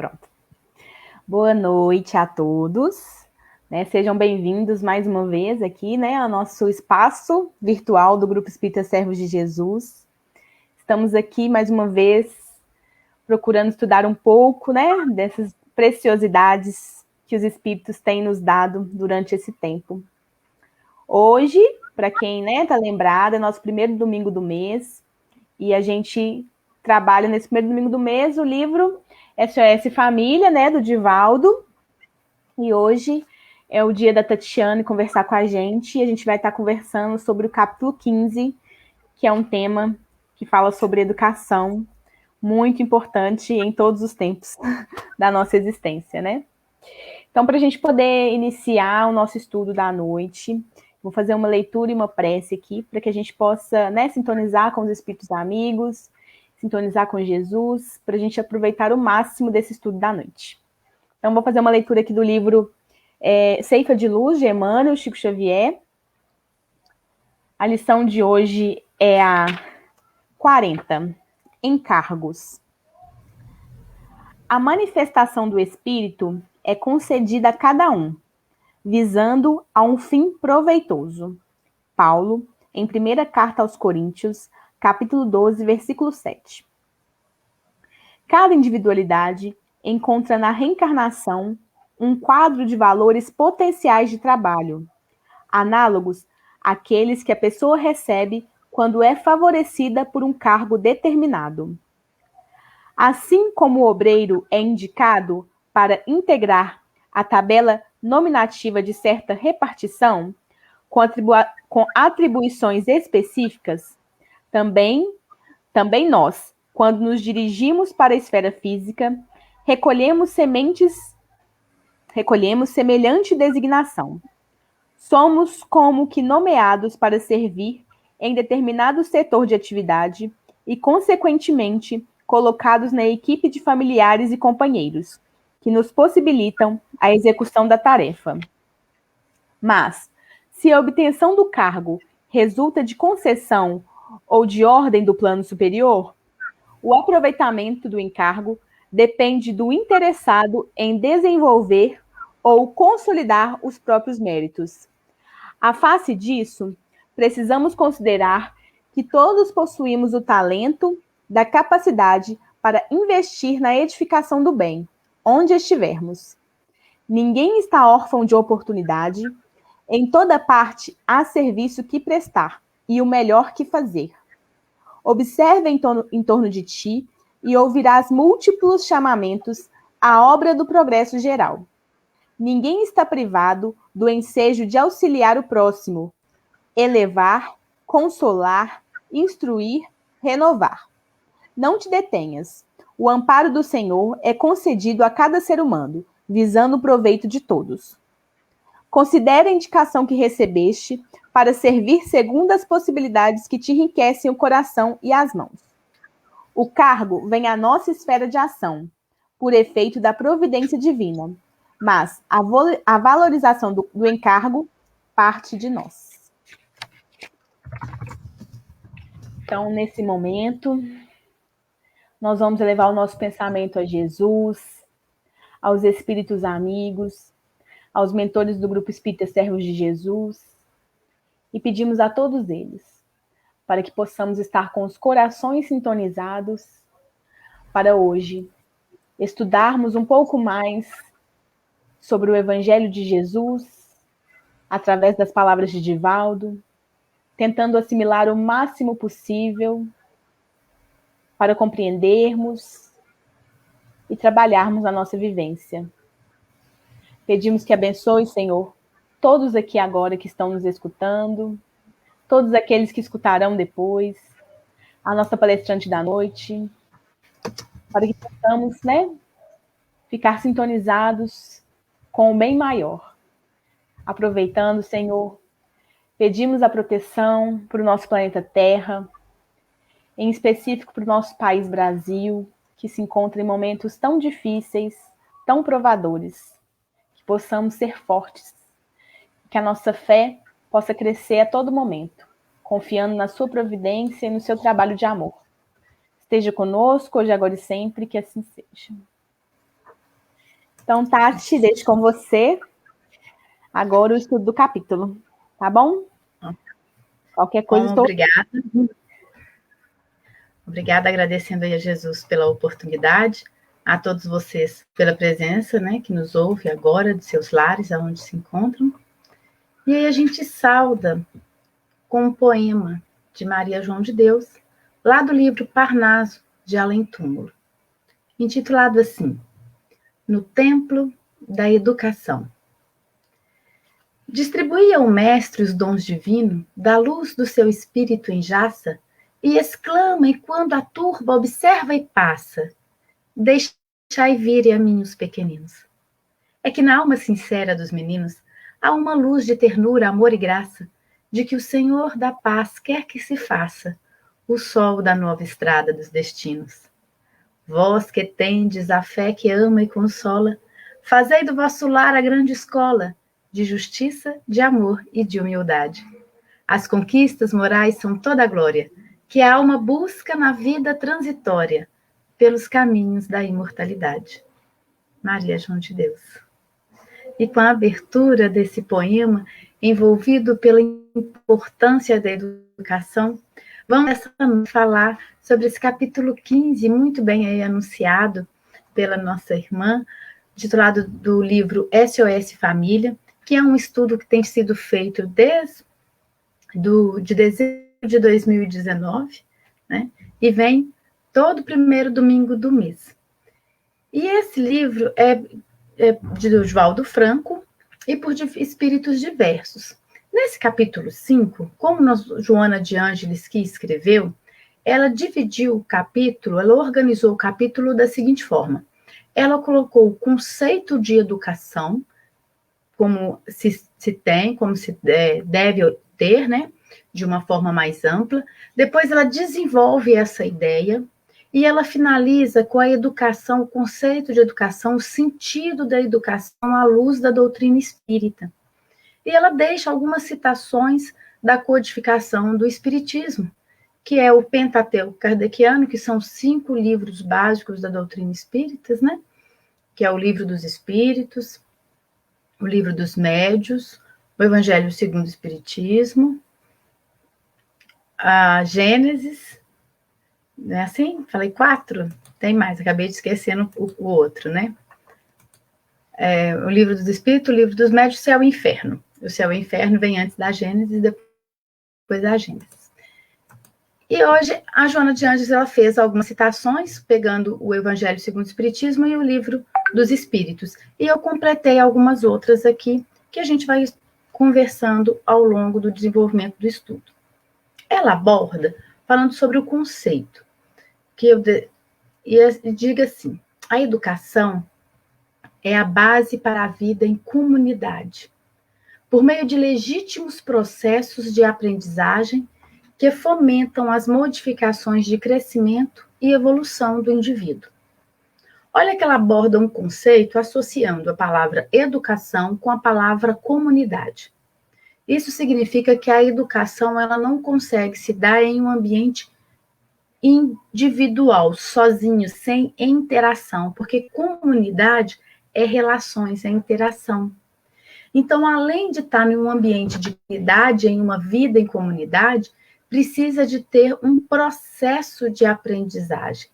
Pronto. Boa noite a todos, né? Sejam bem-vindos mais uma vez aqui, né, ao nosso espaço virtual do Grupo Espírita Servos de Jesus. Estamos aqui mais uma vez procurando estudar um pouco, né, dessas preciosidades que os Espíritos têm nos dado durante esse tempo. Hoje, para quem, né, tá lembrado, é nosso primeiro domingo do mês e a gente trabalha nesse primeiro domingo do mês o livro SOS Família, né, do Divaldo. E hoje é o dia da Tatiane conversar com a gente e a gente vai estar conversando sobre o capítulo 15, que é um tema que fala sobre educação, muito importante em todos os tempos da nossa existência, né? Então, para a gente poder iniciar o nosso estudo da noite, vou fazer uma leitura e uma prece aqui, para que a gente possa, né, sintonizar com os espíritos amigos, sintonizar com Jesus, para a gente aproveitar o máximo desse estudo da noite. Então, vou fazer uma leitura aqui do livro Ceifa de Luz, de Emmanuel, Chico Xavier. A lição de hoje é a 40, Encargos. A manifestação do Espírito é concedida a cada um, visando a um fim proveitoso. Paulo, em primeira carta aos Coríntios, capítulo 12, versículo 7. Cada individualidade encontra na reencarnação um quadro de valores potenciais de trabalho, análogos àqueles que a pessoa recebe quando é favorecida por um cargo determinado. Assim como o obreiro é indicado para integrar a tabela nominativa de certa repartição, com atribuições específicas, também nós, quando nos dirigimos para a esfera física, recolhemos semelhante designação. Somos como que nomeados para servir em determinado setor de atividade e, consequentemente, colocados na equipe de familiares e companheiros, que nos possibilitam a execução da tarefa. Mas, se a obtenção do cargo resulta de concessão ou de ordem do plano superior, o aproveitamento do encargo depende do interessado em desenvolver ou consolidar os próprios méritos. À face disso, precisamos considerar que todos possuímos o talento da capacidade para investir na edificação do bem, onde estivermos. Ninguém está órfão de oportunidade. Em toda parte há serviço que prestar e o melhor que fazer. Observe em torno de ti e ouvirás múltiplos chamamentos à obra do progresso geral. Ninguém está privado do ensejo de auxiliar o próximo, elevar, consolar, instruir, renovar. Não te detenhas. O amparo do Senhor é concedido a cada ser humano, visando o proveito de todos. Considere a indicação que recebeste para servir segundo as possibilidades que te enriquecem o coração e as mãos. O cargo vem à nossa esfera de ação, por efeito da providência divina, mas a valorização do encargo parte de nós. Então, nesse momento, nós vamos elevar o nosso pensamento a Jesus, aos espíritos amigos, aos mentores do Grupo Espírita Servos de Jesus, e pedimos a todos eles para que possamos estar com os corações sintonizados para hoje estudarmos um pouco mais sobre o Evangelho de Jesus, através das palavras de Divaldo, tentando assimilar o máximo possível para compreendermos e trabalharmos a nossa vivência. Pedimos que abençoe, Senhor, todos aqui agora que estão nos escutando, todos aqueles que escutarão depois, a nossa palestrante da noite, para que possamos, né, ficar sintonizados com o bem maior. Aproveitando, Senhor, pedimos a proteção para o nosso planeta Terra, em específico para o nosso país Brasil, que se encontra em momentos tão difíceis, tão provadores, que possamos ser fortes, que a nossa fé possa crescer a todo momento, confiando na sua providência e no seu trabalho de amor. Esteja conosco, hoje, agora e sempre, que assim seja. Então, Tati, deixo com você agora o estudo do capítulo, tá bom? Qualquer coisa, Bom, obrigada. Obrigada, agradecendo aí a Jesus pela oportunidade, a todos vocês pela presença, né, que nos ouve agora de seus lares, aonde se encontram. E aí a gente sauda com um poema de Maria João de Deus, lá do livro Parnaso, de Além Túmulo, intitulado assim: No Templo da Educação. Distribuía o mestre os dons divinos, da luz do seu espírito em jaça, e exclama, e quando a turba observa e passa, deixai vir a mim os pequeninos. É que na alma sincera dos meninos há uma luz de ternura, amor e graça, de que o Senhor da paz quer que se faça o sol da nova estrada dos destinos. Vós que tendes a fé que ama e consola, fazei do vosso lar a grande escola de justiça, de amor e de humildade. As conquistas morais são toda a glória que a alma busca na vida transitória pelos caminhos da imortalidade. Maria João de Deus. E com a abertura desse poema, envolvido pela importância da educação, vamos falar sobre esse capítulo 15, muito bem aí anunciado pela nossa irmã, titulado do livro SOS Família, que é um estudo que tem sido feito desde de dezembro de 2019, né? E vem todo primeiro domingo do mês. E esse livro é de Oswaldo Franco e por espíritos diversos. Nesse capítulo 5, como Joana de Ângeles que escreveu, ela dividiu o capítulo, ela organizou o capítulo da seguinte forma: ela colocou o conceito de educação, como se tem, como se deve ter, né, de uma forma mais ampla. Depois ela desenvolve essa ideia e ela finaliza com a educação, o conceito de educação, o sentido da educação à luz da doutrina espírita. E ela deixa algumas citações da codificação do Espiritismo, que é o Pentateuco Kardeciano, que são 5 livros básicos da doutrina espírita, né? Que é o Livro dos Espíritos, o Livro dos Médios, o Evangelho segundo o Espiritismo, a Gênesis, não é assim? Falei 4? Tem mais, acabei de esquecendo o outro, né? O Livro dos Espíritos, o Livro dos Médios, o Céu e o Inferno. O Céu e o Inferno vem antes da Gênesis e depois da Gênesis. E hoje a Joana de Ângeles ela fez algumas citações, pegando o Evangelho segundo o Espiritismo e o Livro dos Espíritos. E eu completei algumas outras aqui, que a gente vai conversando ao longo do desenvolvimento do estudo. Ela aborda falando sobre o conceito, que eu diga assim: a educação é a base para a vida em comunidade, por meio de legítimos processos de aprendizagem que fomentam as modificações de crescimento e evolução do indivíduo. Olha que ela aborda um conceito associando a palavra educação com a palavra comunidade. Isso significa que a educação ela não consegue se dar em um ambiente individual, sozinho, sem interação, porque comunidade é relações, é interação. Então, além de estar em um ambiente de comunidade, em uma vida em comunidade, precisa de ter um processo de aprendizagem.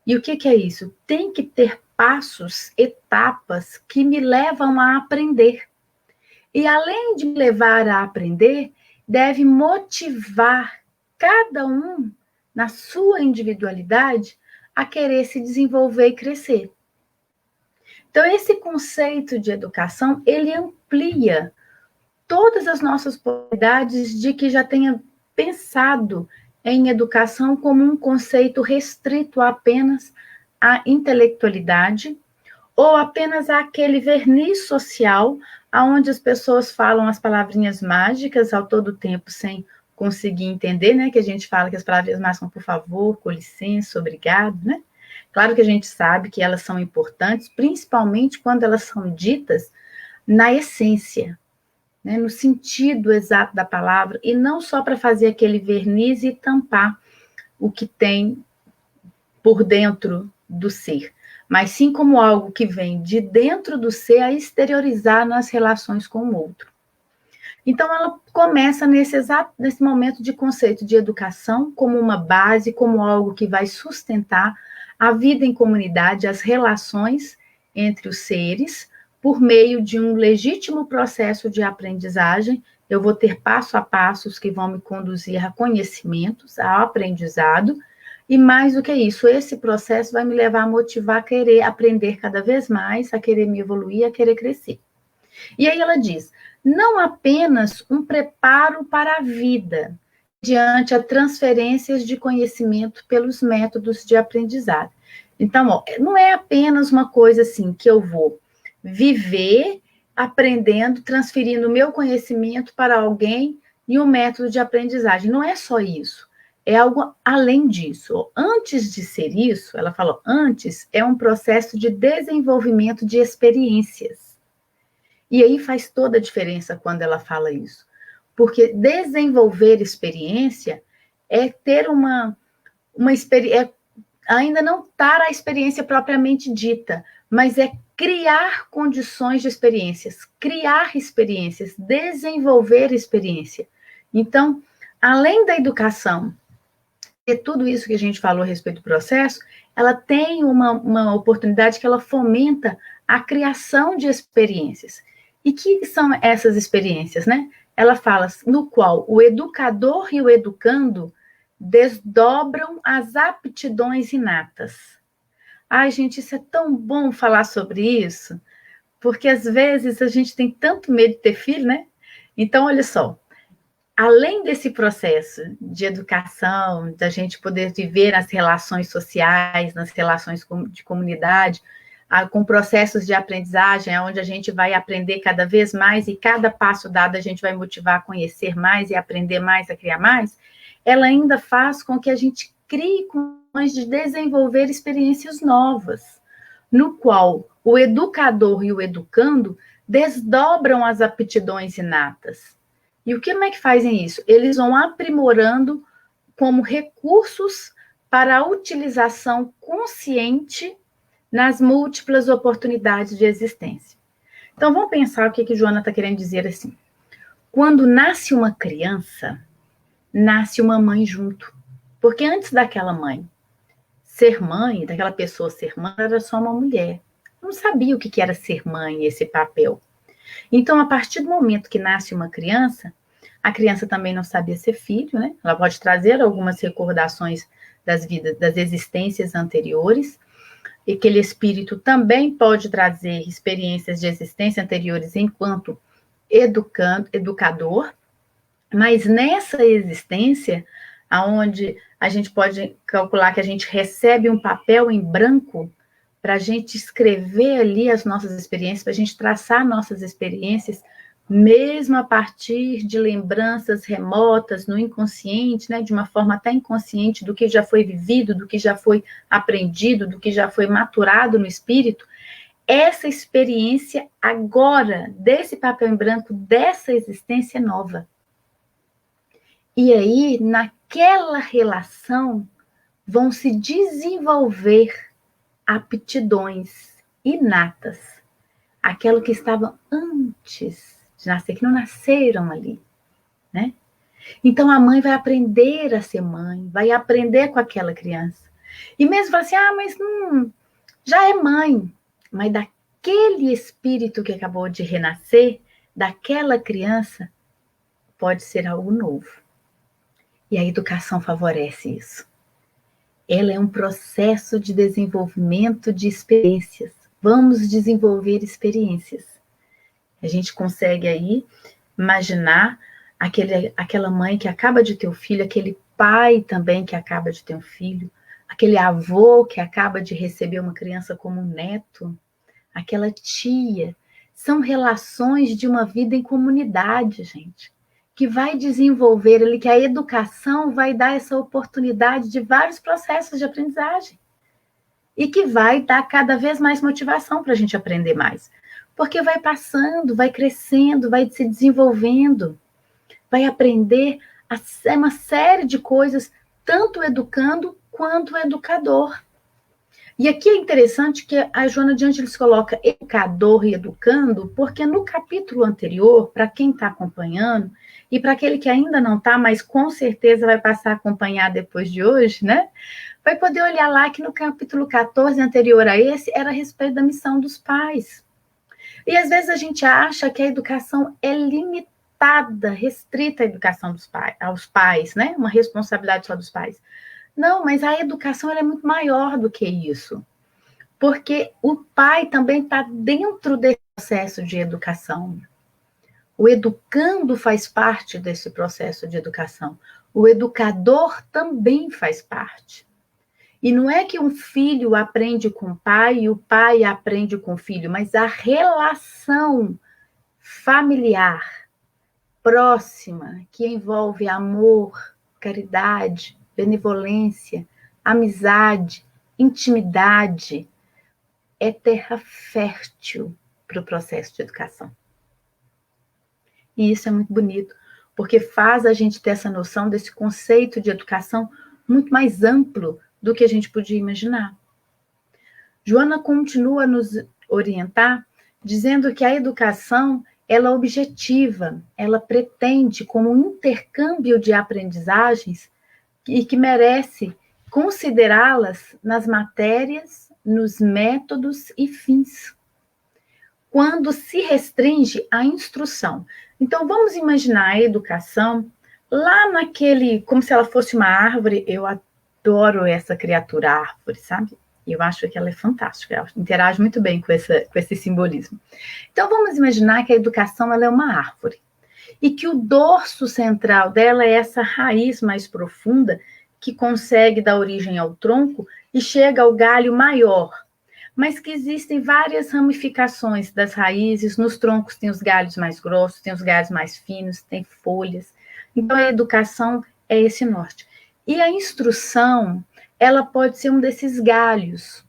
E o que é isso? Tem que ter passos, etapas que me levam a aprender. E além de me levar a aprender, deve motivar cada um, na sua individualidade, a querer se desenvolver e crescer. Então, esse conceito de educação, ele amplia todas as nossas possibilidades de que já tenha pensado em educação como um conceito restrito apenas à intelectualidade ou apenas àquele verniz social onde as pessoas falam as palavrinhas mágicas ao todo tempo sem conseguir entender, né? Que a gente fala que as palavrinhas mágicas são por favor, com licença, obrigado, né? Claro que a gente sabe que elas são importantes, principalmente quando elas são ditas na essência, né? No sentido exato da palavra, e não só para fazer aquele verniz e tampar o que tem por dentro do ser, mas sim como algo que vem de dentro do ser a exteriorizar nas relações com o outro. Então, ela começa nesse momento de conceito de educação como uma base, como algo que vai sustentar a vida em comunidade, as relações entre os seres, por meio de um legítimo processo de aprendizagem. Eu vou ter passo a passos que vão me conduzir a conhecimentos, a aprendizado, e mais do que isso, esse processo vai me levar a motivar a querer aprender cada vez mais, a querer me evoluir, a querer crescer. E aí ela diz, não apenas um preparo para a vida, diante a transferências de conhecimento pelos métodos de aprendizado. Então, ó, não é apenas uma coisa assim que eu vou viver aprendendo, transferindo o meu conhecimento para alguém e um método de aprendizagem. Não é só isso. É algo além disso. Antes de ser isso, ela falou, antes é um processo de desenvolvimento de experiências. E aí faz toda a diferença quando ela fala isso. Porque desenvolver experiência é ter uma experiência, ainda não estar a experiência propriamente dita, mas é criar condições de experiências, criar experiências, desenvolver experiência. Então, além da educação, e tudo isso que a gente falou a respeito do processo, ela tem uma oportunidade que ela fomenta a criação de experiências. E que são essas experiências, né? Ela fala no qual o educador e o educando desdobram as aptidões inatas. Ai, gente, isso é tão bom falar sobre isso, porque às vezes a gente tem tanto medo de ter filho, né? Então, olha só, além desse processo de educação, da gente poder viver nas relações sociais, nas relações de comunidade, com processos de aprendizagem, onde a gente vai aprender cada vez mais e cada passo dado a gente vai motivar a conhecer mais e aprender mais, a criar mais, ela ainda faz com que a gente crie condições de desenvolver experiências novas, no qual o educador e o educando desdobram as aptidões inatas. E o que é que fazem isso? Eles vão aprimorando como recursos para a utilização consciente nas múltiplas oportunidades de existência. Então, vamos pensar o que Joana está querendo dizer assim. Quando nasce uma criança, nasce uma mãe junto. Porque antes daquela ser mãe, daquela pessoa ser mãe, era só uma mulher. Não sabia o que era ser mãe, esse papel. Então, a partir do momento que nasce uma criança, a criança também não sabia ser filho, né? Ela pode trazer algumas recordações das vidas, das existências anteriores, e aquele espírito também pode trazer experiências de existência anteriores enquanto educador, mas nessa existência, aonde a gente pode calcular que a gente recebe um papel em branco para a gente escrever ali as nossas experiências, para a gente traçar nossas experiências, mesmo a partir de lembranças remotas, no inconsciente, né, de uma forma até inconsciente do que já foi vivido, do que já foi aprendido, do que já foi maturado no espírito, essa experiência agora, desse papel em branco, dessa existência nova. E aí, naquela relação, vão se desenvolver aptidões inatas, aquilo que estava antes de nascer, que não nasceram ali, né? Então, a mãe vai aprender a ser mãe, vai aprender com aquela criança. E mesmo fala assim, mas não, já é mãe, mas daquele espírito que acabou de renascer, daquela criança, pode ser algo novo. E a educação favorece isso. Ela é um processo de desenvolvimento de experiências. Vamos desenvolver experiências. A gente consegue aí imaginar aquela mãe que acaba de ter um filho, aquele pai também que acaba de ter um filho, aquele avô que acaba de receber uma criança como um neto, aquela tia. São relações de uma vida em comunidade, gente, que vai desenvolver ali, que a educação vai dar essa oportunidade de vários processos de aprendizagem. E que vai dar cada vez mais motivação para a gente aprender mais. Porque vai passando, vai crescendo, vai se desenvolvendo, vai aprender uma série de coisas, tanto educando quanto educador. E aqui é interessante que a Joana de Ângeles coloca educador e educando, porque no capítulo anterior, para quem está acompanhando, e para aquele que ainda não está, mas com certeza vai passar a acompanhar depois de hoje, né? Vai poder olhar lá que no capítulo 14, anterior a esse, era a respeito da missão dos pais. E às vezes a gente acha que a educação é limitada, restrita à educação dos pais, aos pais, né? Uma responsabilidade só dos pais. Não, mas a educação ela é muito maior do que isso. Porque o pai também está dentro desse processo de educação. O educando faz parte desse processo de educação. O educador também faz parte. E não é que um filho aprende com o pai e o pai aprende com o filho, mas a relação familiar, próxima, que envolve amor, caridade, benevolência, amizade, intimidade, é terra fértil para o processo de educação. E isso é muito bonito, porque faz a gente ter essa noção desse conceito de educação muito mais amplo do que a gente podia imaginar. Joana continua a nos orientar, dizendo que a educação, ela objetiva, ela pretende como um intercâmbio de aprendizagens e que merece considerá-las nas matérias, nos métodos e fins, quando se restringe à instrução. Então, vamos imaginar a educação lá naquele, como se ela fosse uma árvore. Eu adoro essa criatura árvore, sabe? Eu acho que ela é fantástica, ela interage muito bem com esse simbolismo. Então, vamos imaginar que a educação ela é uma árvore e que o dorso central dela é essa raiz mais profunda que consegue dar origem ao tronco e chega ao galho maior, mas que existem várias ramificações das raízes. Nos troncos tem os galhos mais grossos, tem os galhos mais finos, tem folhas. Então, a educação é esse norte. E a instrução, ela pode ser um desses galhos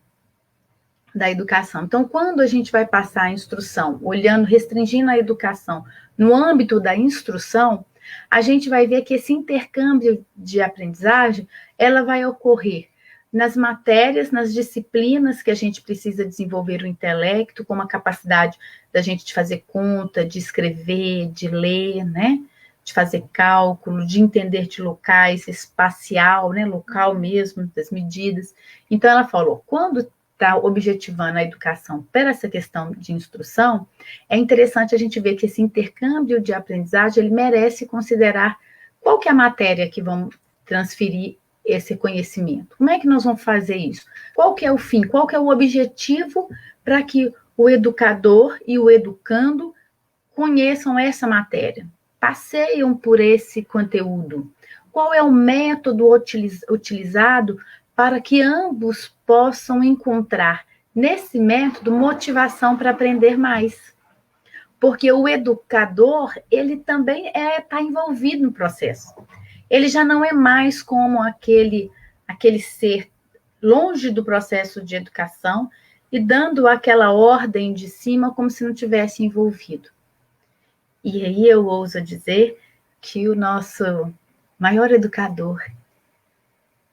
da educação. Então, quando a gente vai passar a instrução, olhando, restringindo a educação no âmbito da instrução, a gente vai ver que esse intercâmbio de aprendizagem, ela vai ocorrer nas matérias, nas disciplinas que a gente precisa desenvolver o intelecto, como a capacidade da gente de fazer conta, de escrever, de ler, né? De fazer cálculo, de entender de locais, espacial, né? Local mesmo, das medidas. Então, ela falou, quando está objetivando a educação para essa questão de instrução, é interessante a gente ver que esse intercâmbio de aprendizagem, ele merece considerar qual que é a matéria que vão transferir esse conhecimento. Como é que nós vamos fazer isso? Qual que é o fim? Qual que é o objetivo para que o educador e o educando conheçam essa matéria? Passeiam por esse conteúdo. Qual é o método utilizado para que ambos possam encontrar nesse método motivação para aprender mais? Porque o educador, ele também está envolvido no processo. Ele já não é mais como aquele ser longe do processo de educação e dando aquela ordem de cima como se não tivesse envolvido. E aí eu ouso dizer que o nosso maior educador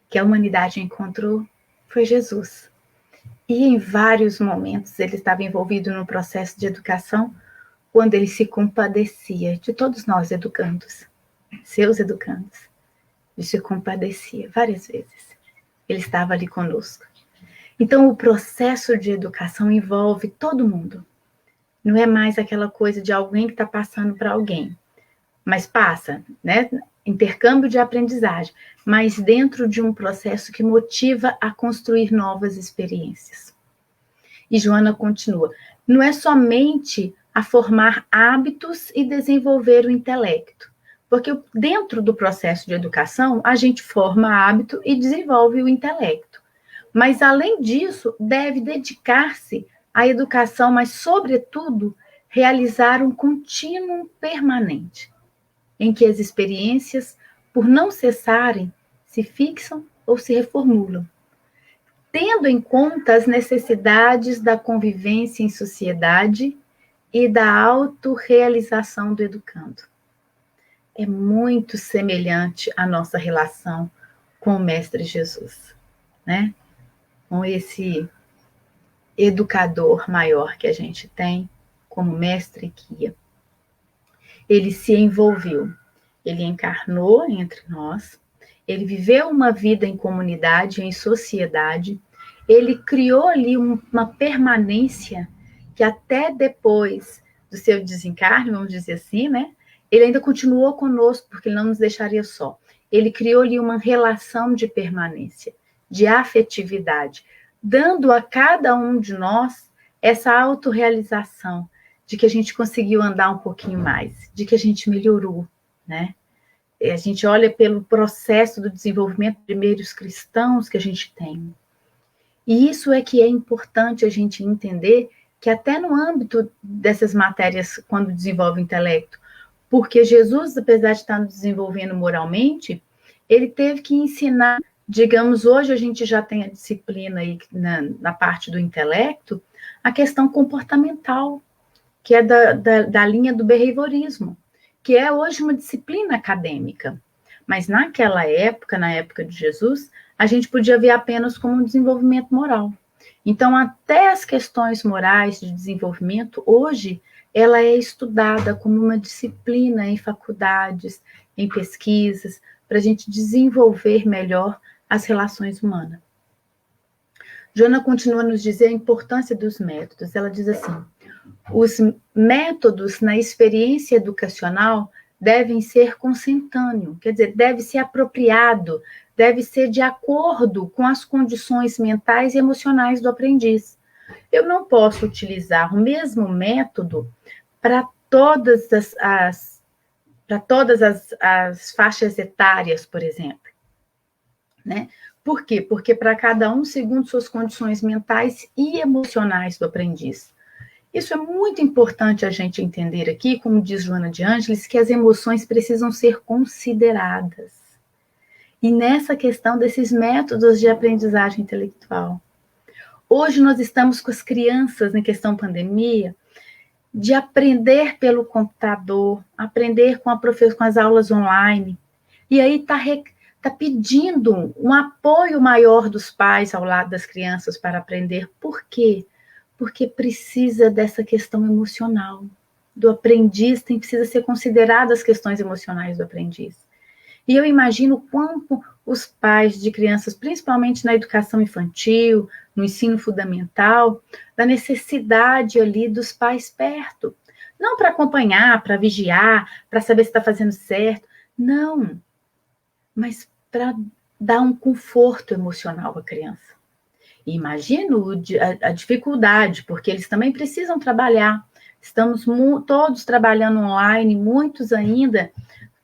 que a humanidade encontrou foi Jesus. E em vários momentos ele estava envolvido no processo de educação, quando ele se compadecia de todos nós educandos, seus educandos. Ele se compadecia várias vezes. Ele estava ali conosco. Então, o processo de educação envolve todo mundo. Não é mais aquela coisa de alguém que está passando para alguém. Mas passa, né? Intercâmbio de aprendizagem, mas dentro de um processo que motiva a construir novas experiências. E Joana continua, não é somente a formar hábitos e desenvolver o intelecto, porque dentro do processo de educação, a gente forma hábito e desenvolve o intelecto. Mas, além disso, deve dedicar-se à educação, mas, sobretudo, realizar um contínuo permanente, em que as experiências, por não cessarem, se fixam ou se reformulam, tendo em conta as necessidades da convivência em sociedade e da autorrealização do educando. É muito semelhante à nossa relação com o Mestre Jesus, né? com esse educador maior que a gente tem, como mestre e guia. Ele se envolveu, ele encarnou entre nós, ele viveu uma vida em comunidade, em sociedade, ele criou ali uma permanência que até depois do seu desencarne, vamos dizer assim, né? Ele ainda continuou conosco, porque ele não nos deixaria só. Ele criou ali uma relação de permanência, de afetividade, dando a cada um de nós essa autorrealização de que a gente conseguiu andar um pouquinho mais, de que a gente melhorou, né? A gente olha pelo processo do desenvolvimento dos primeiros cristãos que a gente tem. E isso é que é importante a gente entender que até no âmbito dessas matérias, quando desenvolve o intelecto, porque Jesus, apesar de estar nos desenvolvendo moralmente, ele teve que ensinar, digamos, hoje a gente já tem a disciplina aí na parte do intelecto, a questão comportamental, que é da linha do behaviorismo, que é hoje uma disciplina acadêmica. Mas naquela época, na época de Jesus, a gente podia ver apenas como um desenvolvimento moral. Então, até as questões morais de desenvolvimento, hoje, ela é estudada como uma disciplina em faculdades, em pesquisas, para a gente desenvolver melhor as relações humanas. Joana continua a nos dizer a importância dos métodos. Ela diz assim: os métodos na experiência educacional devem ser consentâneos, quer dizer, deve ser apropriado, deve ser de acordo com as condições mentais e emocionais do aprendiz. Eu não posso utilizar o mesmo método para todas as faixas etárias, por exemplo, né? Por quê? Porque para cada um, segundo suas condições mentais e emocionais do aprendiz. Isso é muito importante a gente entender aqui, como diz Joana de Ângeles, que as emoções precisam ser consideradas. E nessa questão desses métodos de aprendizagem intelectual. Hoje nós estamos com as crianças, em questão pandemia, de aprender pelo computador, aprender com as aulas online. E aí está pedindo um apoio maior dos pais ao lado das crianças para aprender. Por quê? Porque precisa dessa questão emocional do aprendiz, precisa ser consideradas as questões emocionais do aprendiz. E eu imagino quanto os pais de crianças, principalmente na educação infantil, no ensino fundamental, da necessidade ali dos pais perto. Não para acompanhar, para vigiar, para saber se está fazendo certo. Não. Mas para dar um conforto emocional à criança. E imagino a dificuldade, porque eles também precisam trabalhar. Estamos todos trabalhando online, muitos ainda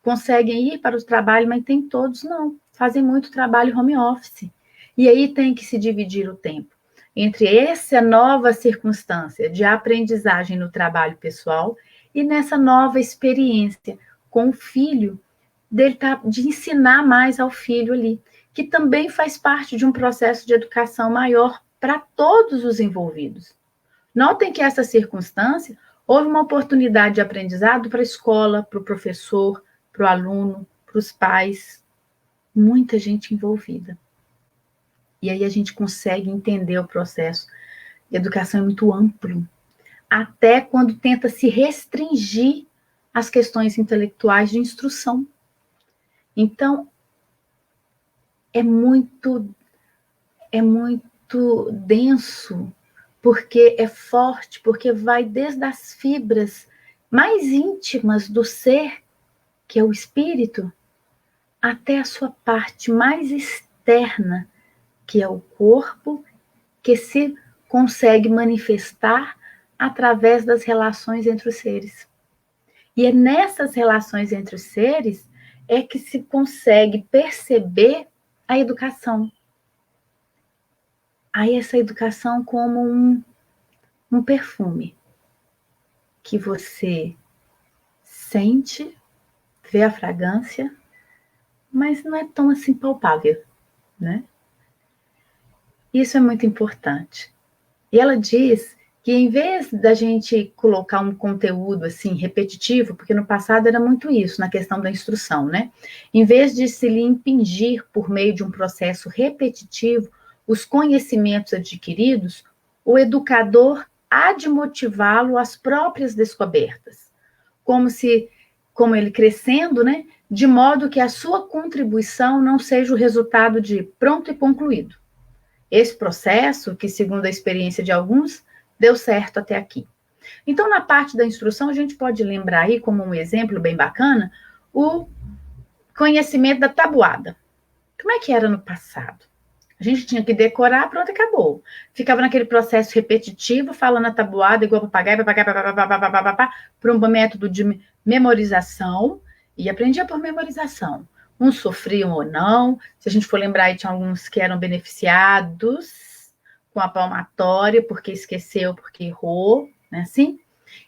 conseguem ir para o trabalho, mas tem todos não. Fazem muito trabalho home office. E aí tem que se dividir o tempo entre essa nova circunstância de aprendizagem no trabalho pessoal e nessa nova experiência com o filho, de ensinar mais ao filho ali, que também faz parte de um processo de educação maior para todos os envolvidos. Notem que essa circunstância houve uma oportunidade de aprendizado para a escola, para o professor, para o aluno, para os pais, muita gente envolvida. E aí a gente consegue entender o processo. A educação é muito amplo, até quando tenta se restringir às questões intelectuais de instrução. Então, é muito denso, porque é forte, porque vai desde as fibras mais íntimas do ser, que é o espírito, até a sua parte mais externa, que é o corpo, que se consegue manifestar através das relações entre os seres. E é nessas relações entre os seres é que se consegue perceber a educação. Aí essa educação como um perfume que você sente, vê a fragrância, mas não é tão assim palpável, né? Isso é muito importante. E ela diz que em vez da gente colocar um conteúdo assim repetitivo, porque no passado era muito isso, na questão da instrução, né? Em vez de se lhe impingir por meio de um processo repetitivo, os conhecimentos adquiridos, o educador há de motivá-lo às próprias descobertas, como ele crescendo, né, de modo que a sua contribuição não seja o resultado de pronto e concluído. Esse processo, que segundo a experiência de alguns, deu certo até aqui. Então, na parte da instrução, a gente pode lembrar aí, como um exemplo bem bacana, o conhecimento da tabuada. Como é que era no passado? A gente tinha que decorar, pronto, acabou. Ficava naquele processo repetitivo, falando a tabuada igual papagaio, para um método de memorização, e aprendia por memorização. Uns sofriam ou não. Se a gente for lembrar, aí tinha alguns que eram beneficiados com a palmatória, porque esqueceu, porque errou, né, assim?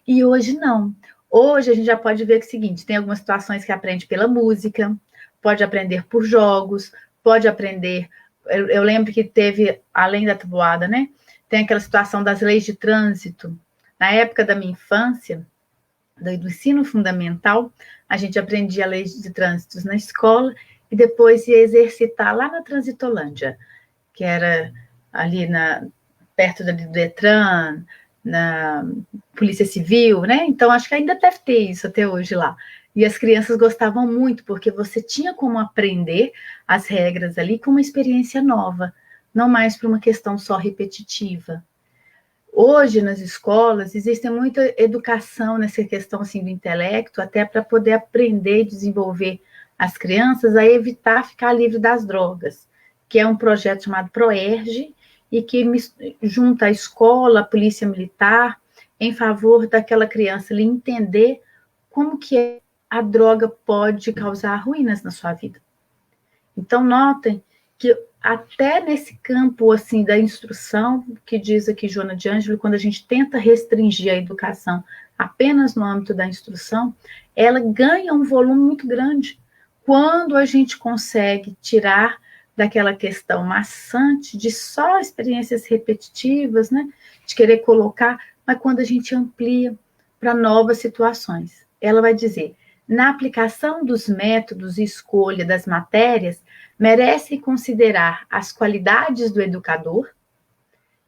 E hoje não. Hoje a gente já pode ver que é o seguinte, tem algumas situações que aprende pela música, pode aprender por jogos, pode aprender. Eu lembro que teve, além da tabuada, né? Tem aquela situação das leis de trânsito. Na época da minha infância, do ensino fundamental, a gente aprendia leis de trânsito na escola e depois ia exercitar lá na Transitolândia, que era ali perto do Detran, na Polícia Civil, né? Então, acho que ainda deve ter isso até hoje lá. E as crianças gostavam muito, porque você tinha como aprender as regras ali com uma experiência nova, não mais para uma questão só repetitiva. Hoje, nas escolas, existe muita educação nessa questão assim, do intelecto, até para poder aprender e desenvolver as crianças a evitar ficar livre das drogas, que é um projeto chamado PROERGE, e que junta a escola, a polícia militar, em favor daquela criança ali entender como que a droga pode causar ruínas na sua vida. Então, notem que até nesse campo assim da instrução, que diz aqui Joana de Ângelo, quando a gente tenta restringir a educação apenas no âmbito da instrução, ela ganha um volume muito grande. Quando a gente consegue tirar daquela questão maçante de só experiências repetitivas, né, de querer colocar, mas quando a gente amplia para novas situações. Ela vai dizer, na aplicação dos métodos e escolha das matérias, merece considerar as qualidades do educador,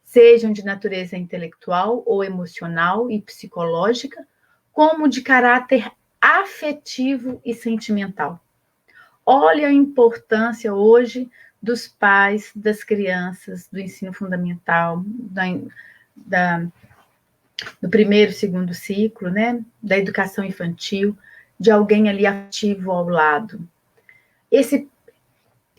sejam de natureza intelectual ou emocional e psicológica, como de caráter afetivo e sentimental. Olha a importância hoje dos pais, das crianças, do ensino fundamental, do primeiro, segundo ciclo, né, da educação infantil, de alguém ali ativo ao lado. Esse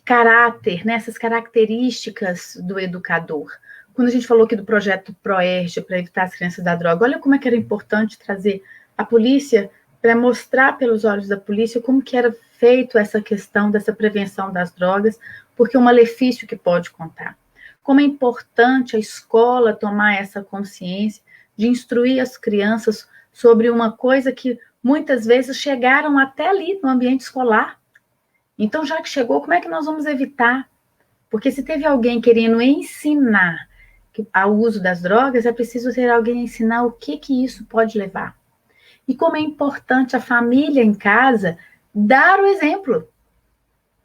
caráter, né, essas características do educador. Quando a gente falou aqui do projeto PROERGE para evitar as crianças da droga, olha como é que era importante trazer a polícia para mostrar pelos olhos da polícia como que era feito essa questão dessa prevenção das drogas, porque é um malefício que pode contar. Como é importante a escola tomar essa consciência de instruir as crianças sobre uma coisa que muitas vezes chegaram até ali no ambiente escolar. Então, já que chegou, como é que nós vamos evitar? Porque se teve alguém querendo ensinar ao uso das drogas, é preciso ter alguém ensinar o que isso pode levar. E como é importante a família em casa dar o exemplo.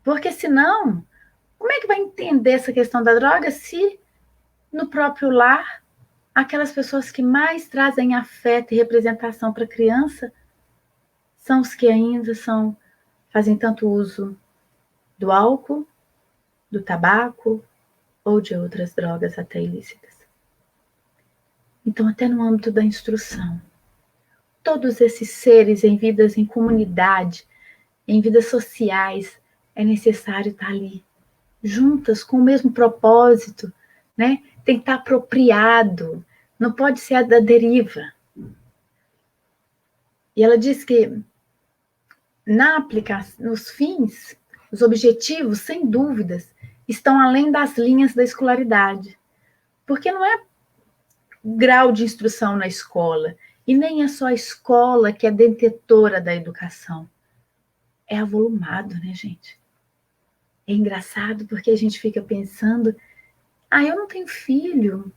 Porque senão, como é que vai entender essa questão da droga se no próprio lar, aquelas pessoas que mais trazem afeto e representação para a criança são os que ainda fazem tanto uso do álcool, do tabaco ou de outras drogas até ilícitas. Então, até no âmbito da instrução, todos esses seres em vidas em comunidade, em vidas sociais, é necessário estar ali, juntas, com o mesmo propósito, né? Tem que estar apropriado, não pode ser a da deriva. E ela diz que na aplicação, nos fins, os objetivos, sem dúvidas, estão além das linhas da escolaridade. Porque não é grau de instrução na escola, e nem é só a escola que é detentora da educação. É avolumado, né, gente? É engraçado porque a gente fica pensando, eu não tenho filho,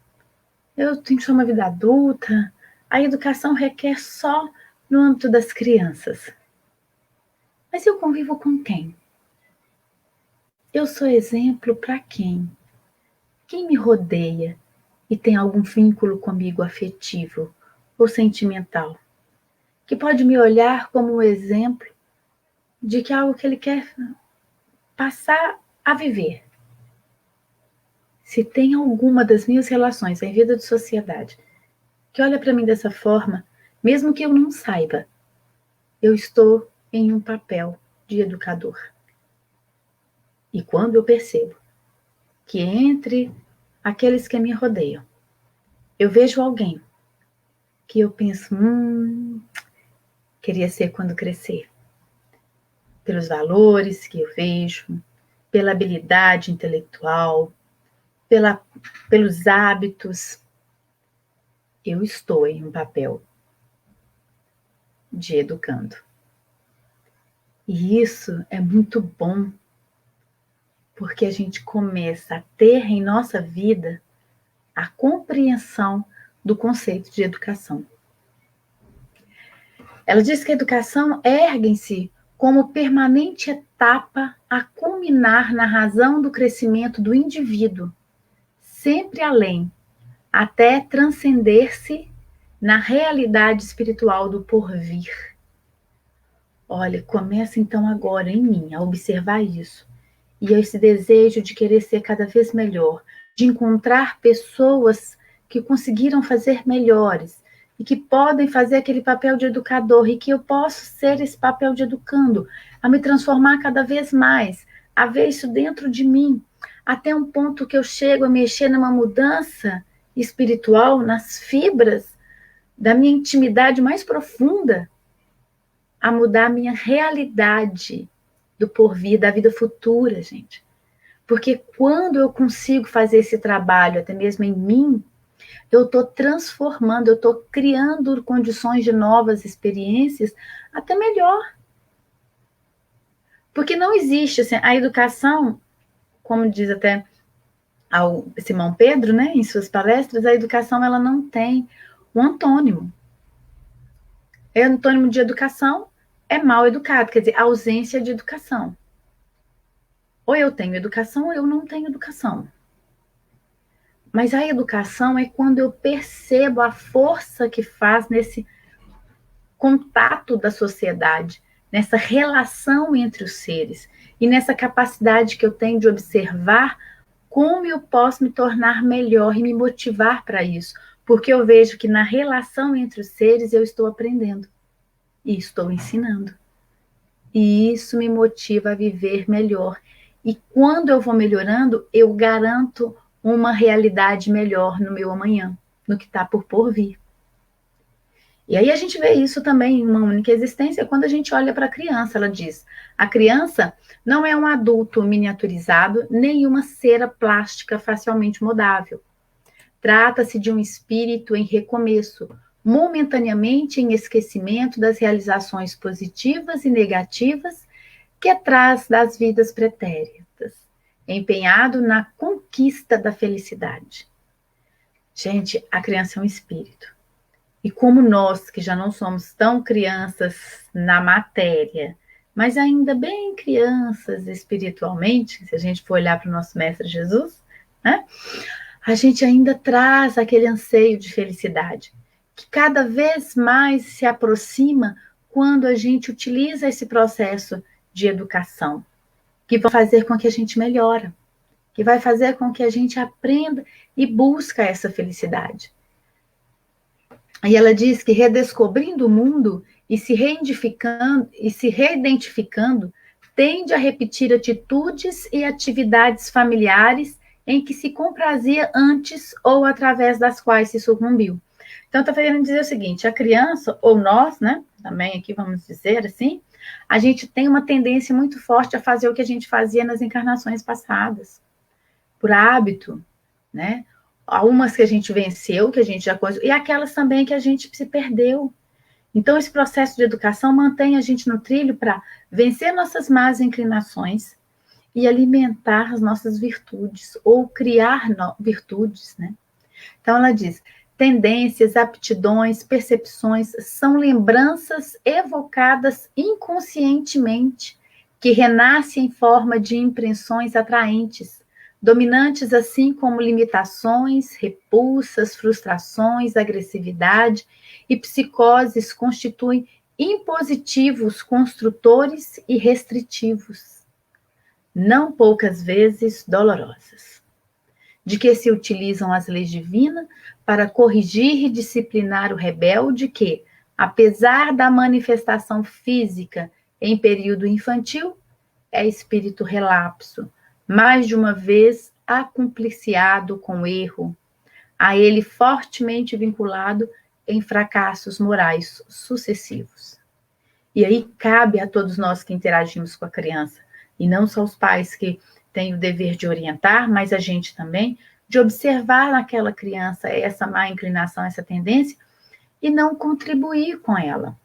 eu tenho só uma vida adulta, a educação requer só no âmbito das crianças. Mas eu convivo com quem? Eu sou exemplo para quem? quem me rodeia e tem algum vínculo comigo afetivo ou sentimental, que pode me olhar como um exemplo de que é algo que ele quer passar a viver. Se tem alguma das minhas relações em vida de sociedade que olha para mim dessa forma, mesmo que eu não saiba, eu estou em um papel de educador. E quando eu percebo que entre aqueles que me rodeiam, eu vejo alguém que eu penso, queria ser quando crescer, pelos valores que eu vejo, pela habilidade intelectual, pelos hábitos, eu estou em um papel de educando. E isso é muito bom, porque a gente começa a ter em nossa vida a compreensão do conceito de educação. Ela diz que a educação ergue-se como permanente etapa a culminar na razão do crescimento do indivíduo, sempre além, até transcender-se na realidade espiritual do porvir. Olha, começa então agora em mim a observar isso. E esse desejo de querer ser cada vez melhor, de encontrar pessoas que conseguiram fazer melhores e que podem fazer aquele papel de educador e que eu posso ser esse papel de educando, a me transformar cada vez mais, a ver isso dentro de mim, até um ponto que eu chego a mexer numa mudança espiritual, nas fibras da minha intimidade mais profunda, a mudar a minha realidade do porvir, da vida futura, gente. Porque quando eu consigo fazer esse trabalho, até mesmo em mim, eu estou transformando, eu estou criando condições de novas experiências até melhor. Porque não existe, assim, a educação, como diz até ao Simão Pedro, né, em suas palestras, a educação ela não tem um antônimo. O antônimo de educação é mal educado, quer dizer, ausência de educação. Ou eu tenho educação ou eu não tenho educação. Mas a educação é quando eu percebo a força que faz nesse contato da sociedade, nessa relação entre os seres e nessa capacidade que eu tenho de observar como eu posso me tornar melhor e me motivar para isso. Porque eu vejo que na relação entre os seres eu estou aprendendo e estou ensinando. E isso me motiva a viver melhor. E quando eu vou melhorando, eu garanto uma realidade melhor no meu amanhã, no que está por vir. E aí a gente vê isso também em uma única existência quando a gente olha para a criança. Ela diz, a criança não é um adulto miniaturizado, nem uma cera plástica facilmente modável. Trata-se de um espírito em recomeço, momentaneamente em esquecimento das realizações positivas e negativas que traz das vidas pretéritas, empenhado na conquista da felicidade. Gente, a criança é um espírito. E como nós, que já não somos tão crianças na matéria, mas ainda bem crianças espiritualmente, se a gente for olhar para o nosso Mestre Jesus, né? A gente ainda traz aquele anseio de felicidade, que cada vez mais se aproxima quando a gente utiliza esse processo de educação, que vai fazer com que a gente melhore, que vai fazer com que a gente aprenda e busca essa felicidade. E ela diz que redescobrindo o mundo e se reidentificando, tende a repetir atitudes e atividades familiares em que se comprazia antes ou através das quais se sucumbiu. Então, está querendo dizer o seguinte, a criança, ou nós, né, também aqui vamos dizer assim, a gente tem uma tendência muito forte a fazer o que a gente fazia nas encarnações passadas, por hábito, né? Algumas que a gente venceu, que a gente já conheceu, e aquelas também que a gente se perdeu. Então, esse processo de educação mantém a gente no trilho para vencer nossas más inclinações e alimentar as nossas virtudes, ou criar virtudes, né? Então, ela diz, tendências, aptidões, percepções são lembranças evocadas inconscientemente, que renascem em forma de impressões atraentes, dominantes assim como limitações, repulsas, frustrações, agressividade e psicoses constituem impositivos construtores e restritivos, não poucas vezes dolorosas, de que se utilizam as leis divinas para corrigir e disciplinar o rebelde que, apesar da manifestação física em período infantil, é espírito relapso, mais de uma vez acumpliciado com o erro, a ele fortemente vinculado em fracassos morais sucessivos. E aí cabe a todos nós que interagimos com a criança, e não só os pais que têm o dever de orientar, mas a gente também, de observar naquela criança essa má inclinação, essa tendência, e não contribuir com ela.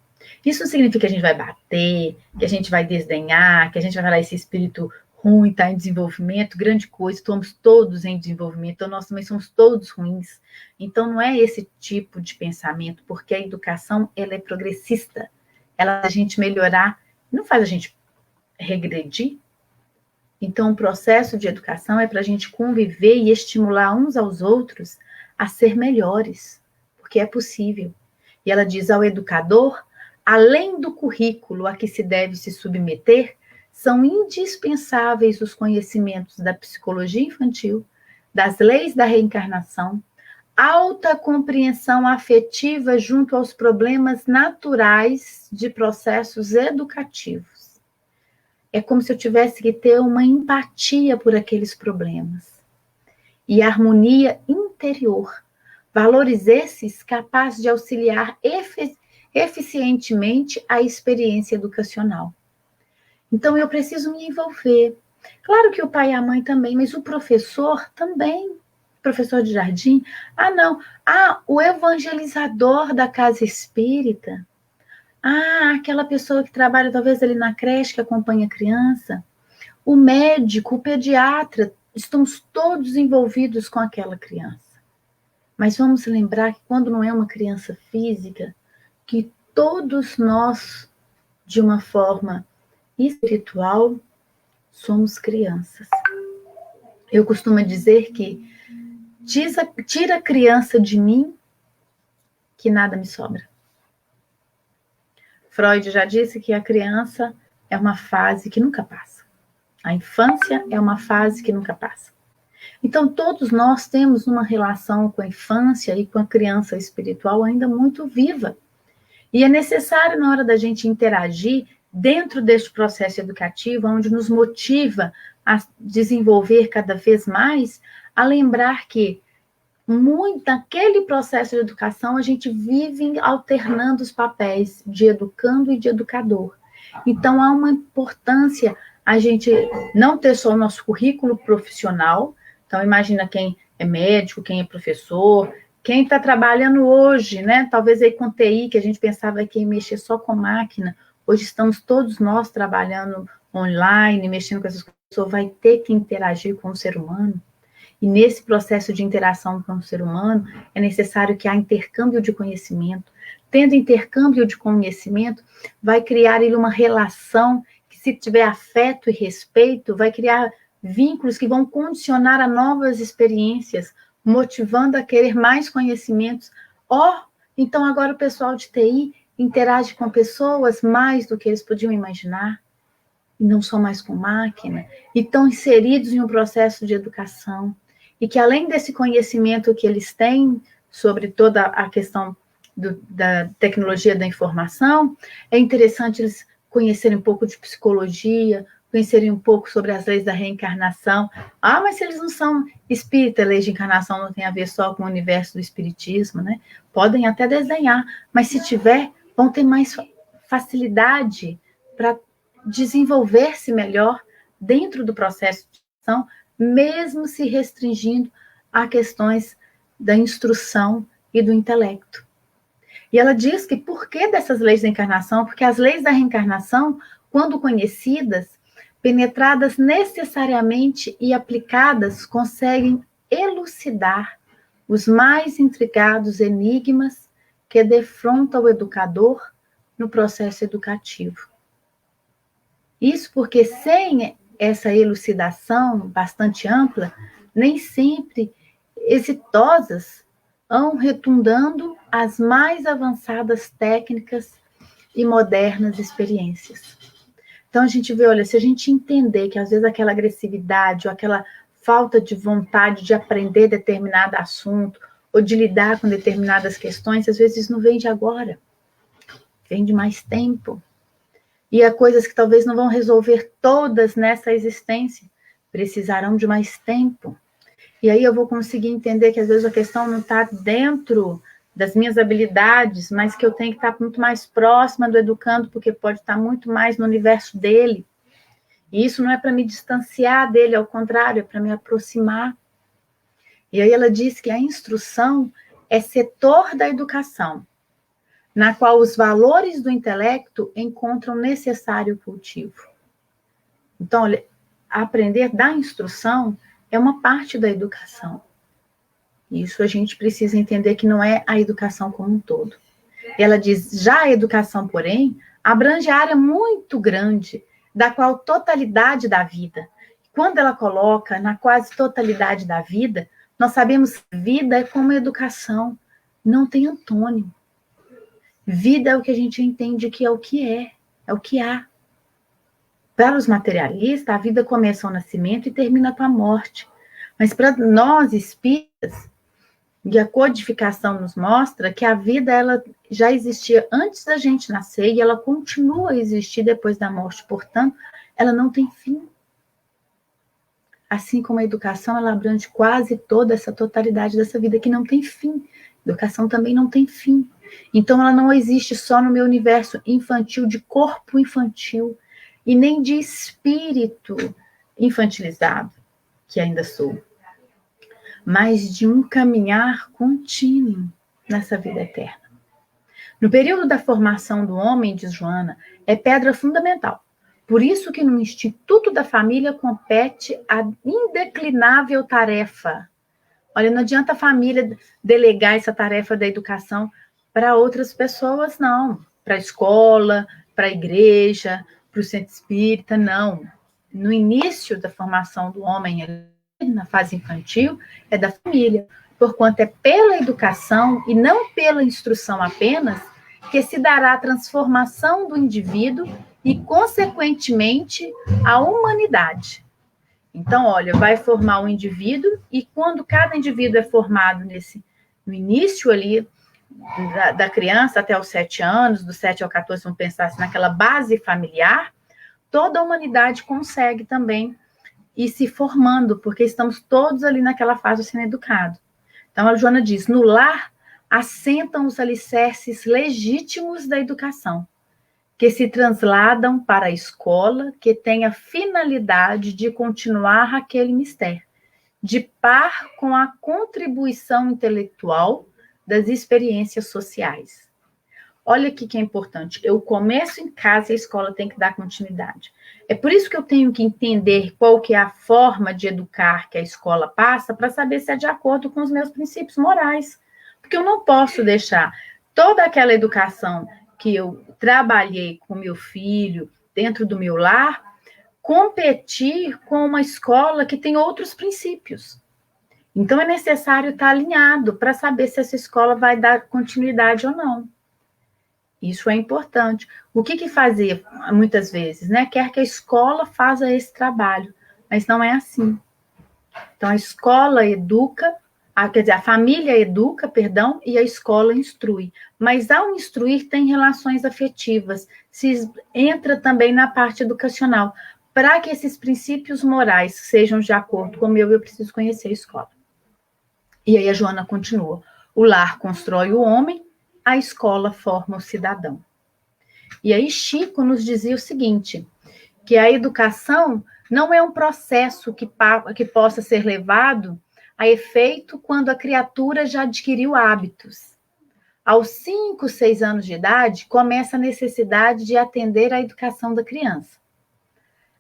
Isso não significa que a gente vai bater, que a gente vai desdenhar, que a gente vai falar esse espírito ruim está em desenvolvimento, grande coisa, estamos todos em desenvolvimento, então nós também somos todos ruins. Então não é esse tipo de pensamento, porque a educação ela é progressista. Ela faz a gente melhorar, não faz a gente regredir. Então o processo de educação é para a gente conviver e estimular uns aos outros a ser melhores, porque é possível. E ela diz ao educador, além do currículo a que se deve se submeter, são indispensáveis os conhecimentos da psicologia infantil, das leis da reencarnação, alta compreensão afetiva junto aos problemas naturais de processos educativos. É como se eu tivesse que ter uma empatia por aqueles problemas. E harmonia interior, valores esses capazes de auxiliar eficientemente a experiência educacional. Então, eu preciso me envolver. Claro que o pai e a mãe também, mas o professor também. Professor de jardim. Ah, não. Ah, o evangelizador da casa espírita. Ah, aquela pessoa que trabalha talvez ali na creche, que acompanha a criança. O médico, o pediatra. Estamos todos envolvidos com aquela criança. Mas vamos lembrar que quando não é uma criança física, que todos nós, de uma forma espiritual, somos crianças. Eu costumo dizer que tira a criança de mim, que nada me sobra. Freud já disse que a criança é uma fase que nunca passa. A infância é uma fase que nunca passa. Então, todos nós temos uma relação com a infância e com a criança espiritual ainda muito viva. E é necessário, na hora da gente interagir, dentro deste processo educativo, onde nos motiva a desenvolver cada vez mais, a lembrar que naquele processo de educação, a gente vive alternando os papéis de educando e de educador. Então, há uma importância a gente não ter só o nosso currículo profissional. Então, imagina quem é médico, quem é professor, quem está trabalhando hoje, né? Talvez aí com TI, que a gente pensava que ia mexer só com máquina. Hoje estamos todos nós trabalhando online, mexendo com essas coisas, vai ter que interagir com o ser humano. E nesse processo de interação com o ser humano, é necessário que há intercâmbio de conhecimento. Tendo intercâmbio de conhecimento, vai criar ele uma relação que, se tiver afeto e respeito, vai criar vínculos que vão condicionar a novas experiências, motivando a querer mais conhecimentos. Então agora o pessoal de TI interage com pessoas mais do que eles podiam imaginar, e não só mais com máquina, e estão inseridos em um processo de educação, e que além desse conhecimento que eles têm sobre toda a questão da tecnologia da informação, é interessante eles conhecerem um pouco de psicologia, conhecerem um pouco sobre as leis da reencarnação. Mas se eles não são espírita, leis de encarnação não tem a ver só com o universo do espiritismo, né? Podem até desenhar, mas se tiver, vão ter mais facilidade para desenvolver-se melhor dentro do processo de ação, mesmo se restringindo a questões da instrução e do intelecto. E ela diz que por que dessas leis da encarnação? Porque as leis da reencarnação, quando conhecidas, penetradas necessariamente e aplicadas, conseguem elucidar os mais intricados enigmas que defrontam o educador no processo educativo. Isso porque sem essa elucidação bastante ampla, nem sempre exitosas, vão retundando as mais avançadas técnicas e modernas experiências. Então a gente vê, olha, se a gente entender que às vezes aquela agressividade ou aquela falta de vontade de aprender determinado assunto ou de lidar com determinadas questões, às vezes não vem de agora, vem de mais tempo. E há coisas que talvez não vão resolver todas nessa existência, precisarão de mais tempo. E aí eu vou conseguir entender que às vezes a questão não está dentro das minhas habilidades, mas que eu tenho que estar muito mais próxima do educando, porque pode estar muito mais no universo dele. E isso não é para me distanciar dele, ao contrário, é para me aproximar. E aí ela diz que a instrução é setor da educação, na qual os valores do intelecto encontram necessário cultivo. Então, olha, aprender da instrução é uma parte da educação. Isso a gente precisa entender que não é a educação como um todo. E ela diz, já a educação, porém, abrange a área muito grande, da qual totalidade da vida. Quando ela coloca na quase totalidade da vida, nós sabemos que vida é como educação, não tem antônimo. Vida é o que a gente entende que é o que há. Para os materialistas, a vida começa ao nascimento e termina com a morte. Mas para nós espíritas, e a codificação nos mostra que a vida ela já existia antes da gente nascer e ela continua a existir depois da morte. Portanto, ela não tem fim. Assim como a educação, ela abrange quase toda essa totalidade dessa vida que não tem fim. A educação também não tem fim. Então, ela não existe só no meu universo infantil, de corpo infantil, e nem de espírito infantilizado, que ainda sou, mas de um caminhar contínuo nessa vida eterna. No período da formação do homem, diz Joana, é pedra fundamental. Por isso que no Instituto da Família compete a indeclinável tarefa. Olha, não adianta a família delegar essa tarefa da educação para outras pessoas, não. Para a escola, para a igreja, para o centro espírita, não. No início da formação do homem, na fase infantil, é da família. Porquanto é pela educação e não pela instrução apenas que se dará a transformação do indivíduo e, consequentemente, a humanidade. Então, olha, vai formar um indivíduo e quando cada indivíduo é formado no início ali da criança até os 7 anos, dos 7 ao 14, vamos pensar assim, naquela base familiar, toda a humanidade consegue também ir se formando, porque estamos todos ali naquela fase sendo educados. Então, a Joana diz, no lar assentam os alicerces legítimos da educação, que se transladam para a escola, que tem a finalidade de continuar aquele mistério, de par com a contribuição intelectual das experiências sociais. Olha aqui que é importante, eu começo em casa e a escola tem que dar continuidade. É por isso que eu tenho que entender qual que é a forma de educar que a escola passa, para saber se é de acordo com os meus princípios morais. Porque eu não posso deixar toda aquela educação que eu trabalhei com meu filho dentro do meu lar competir com uma escola que tem outros princípios. Então, é necessário estar alinhado para saber se essa escola vai dar continuidade ou não. Isso é importante. O que fazer, muitas vezes, né? Quer que a escola faça esse trabalho, mas não é assim. Então, a escola educa, quer dizer, a família educa, perdão, e a escola instrui. Mas, ao instruir, tem relações afetivas, se entra também na parte educacional. Para que esses princípios morais sejam de acordo com o meu, eu preciso conhecer a escola. E aí a Joana continua. O lar constrói o homem, a escola forma o cidadão. E aí Chico nos dizia o seguinte, que a educação não é um processo que possa ser levado a efeito quando a criatura já adquiriu hábitos. Aos 5, 6 anos de idade, começa a necessidade de atender à educação da criança.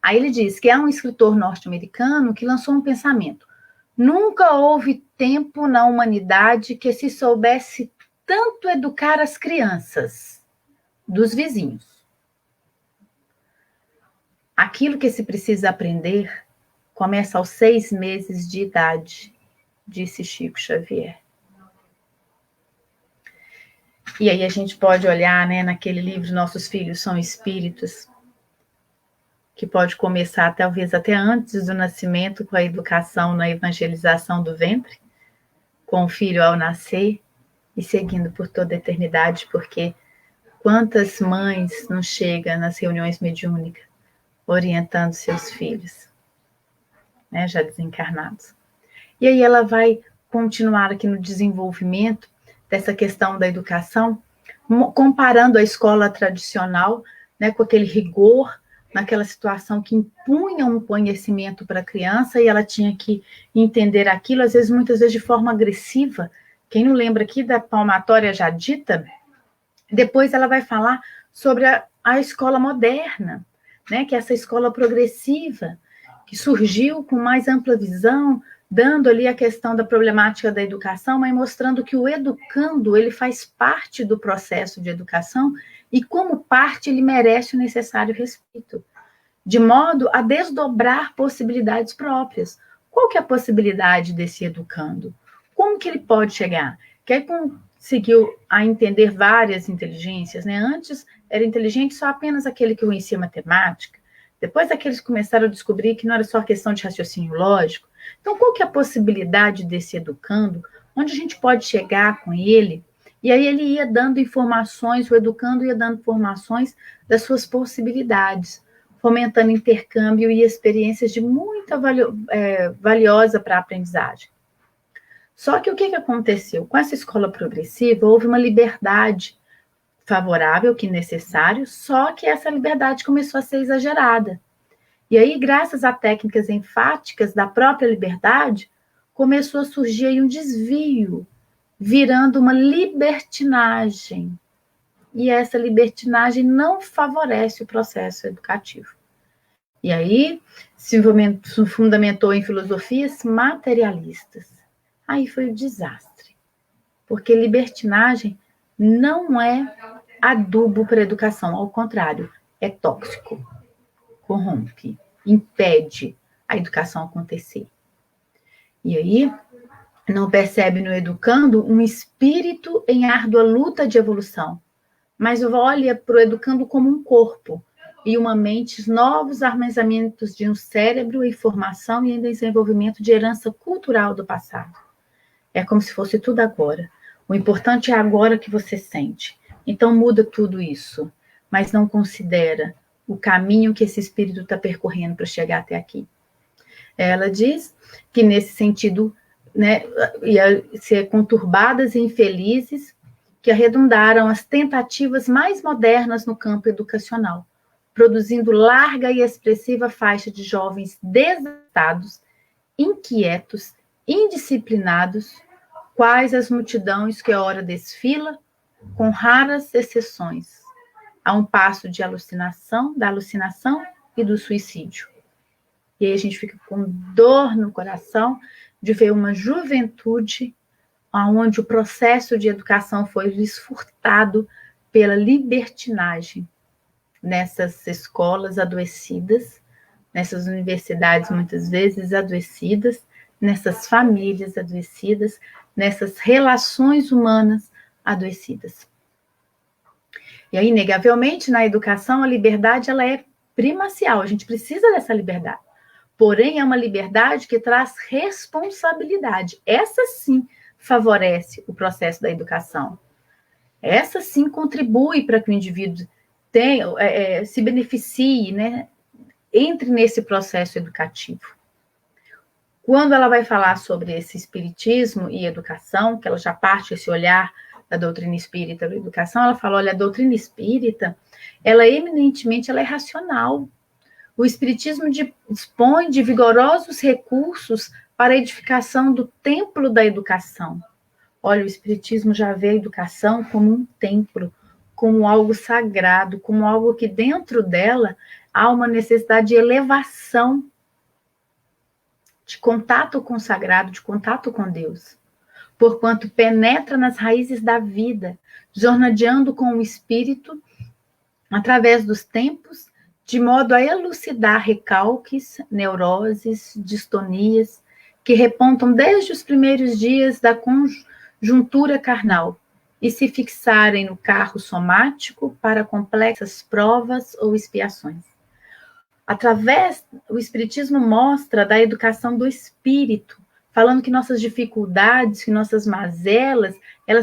Aí ele diz que há um escritor norte-americano que lançou um pensamento. Nunca houve tempo na humanidade que se soubesse tanto educar as crianças dos vizinhos. Aquilo que se precisa aprender começa aos 6 meses de idade, disse Chico Xavier. E aí a gente pode olhar, né, naquele livro Nossos Filhos São Espíritos, que pode começar talvez até antes do nascimento, com a educação na evangelização do ventre, com o filho ao nascer e seguindo por toda a eternidade, porque quantas mães não chegam nas reuniões mediúnicas orientando seus filhos, né, já desencarnados. E aí ela vai continuar aqui no desenvolvimento dessa questão da educação, comparando a escola tradicional, né, com aquele rigor, naquela situação que impunha um conhecimento para a criança e ela tinha que entender aquilo, às vezes, muitas vezes de forma agressiva. Quem não lembra aqui da palmatória já dita? Depois ela vai falar sobre a escola moderna, né, que é essa escola progressiva, que surgiu com mais ampla visão, dando ali a questão da problemática da educação, mas mostrando que o educando, ele faz parte do processo de educação e, como parte, ele merece o necessário respeito, de modo a desdobrar possibilidades próprias. Qual que é a possibilidade desse educando? Como que ele pode chegar? Que aí conseguiu a entender várias inteligências, né? Antes era inteligente só apenas aquele que conhecia matemática, depois aqueles começaram a descobrir que não era só questão de raciocínio lógico. Então, qual que é a possibilidade desse educando? Onde a gente pode chegar com ele? E aí ele ia dando informações, o educando ia dando informações das suas possibilidades, fomentando intercâmbio e experiências de muita valiosa para a aprendizagem. Só que o que aconteceu? Com essa escola progressiva, houve uma liberdade favorável, que necessário, só que essa liberdade começou a ser exagerada. E aí, graças a técnicas enfáticas da própria liberdade, começou a surgir aí um desvio, virando uma libertinagem. E essa libertinagem não favorece o processo educativo. E aí, se fundamentou em filosofias materialistas. Aí foi o desastre. Porque libertinagem não é adubo para a educação, ao contrário, é tóxico, corrompe, impede a educação acontecer. E aí, não percebe no educando um espírito em árdua luta de evolução, mas olha para o educando como um corpo e uma mente, novos armazenamentos de um cérebro em formação e em desenvolvimento de herança cultural do passado. É como se fosse tudo agora. O importante é agora que você sente. Então muda tudo isso, mas não considera o caminho que esse espírito está percorrendo para chegar até aqui. Ela diz que nesse sentido, né, ia ser conturbadas e infelizes, que arredondaram as tentativas mais modernas no campo educacional, produzindo larga e expressiva faixa de jovens desastados, inquietos, indisciplinados, quais as multidões que ora desfila, com raras exceções, a um passo de da alucinação e do suicídio. E aí a gente fica com dor no coração de ver uma juventude onde o processo de educação foi lhes furtado pela libertinagem nessas escolas adoecidas, nessas universidades muitas vezes adoecidas, nessas famílias adoecidas, nessas relações humanas adoecidas. E aí, inegavelmente, na educação, a liberdade ela é primacial, a gente precisa dessa liberdade. Porém, é uma liberdade que traz responsabilidade. Essa sim favorece o processo da educação. Essa sim contribui para que o indivíduo se beneficie, né, entre nesse processo educativo. Quando ela vai falar sobre esse espiritismo e educação, que ela já parte esse olhar da doutrina espírita da educação, ela fala, olha, a doutrina espírita, ela eminentemente ela é racional. O espiritismo dispõe de vigorosos recursos para a edificação do templo da educação. Olha, o espiritismo já vê a educação como um templo, como algo sagrado, como algo que dentro dela há uma necessidade de elevação, de contato com o sagrado, de contato com Deus. Porquanto penetra nas raízes da vida, jornadeando com o espírito, através dos tempos de modo a elucidar recalques, neuroses, distonias, que repontam desde os primeiros dias da conjuntura carnal e se fixarem no carro somático para complexas provas ou expiações. O Espiritismo mostra da educação do espírito, falando que nossas dificuldades, que nossas mazelas,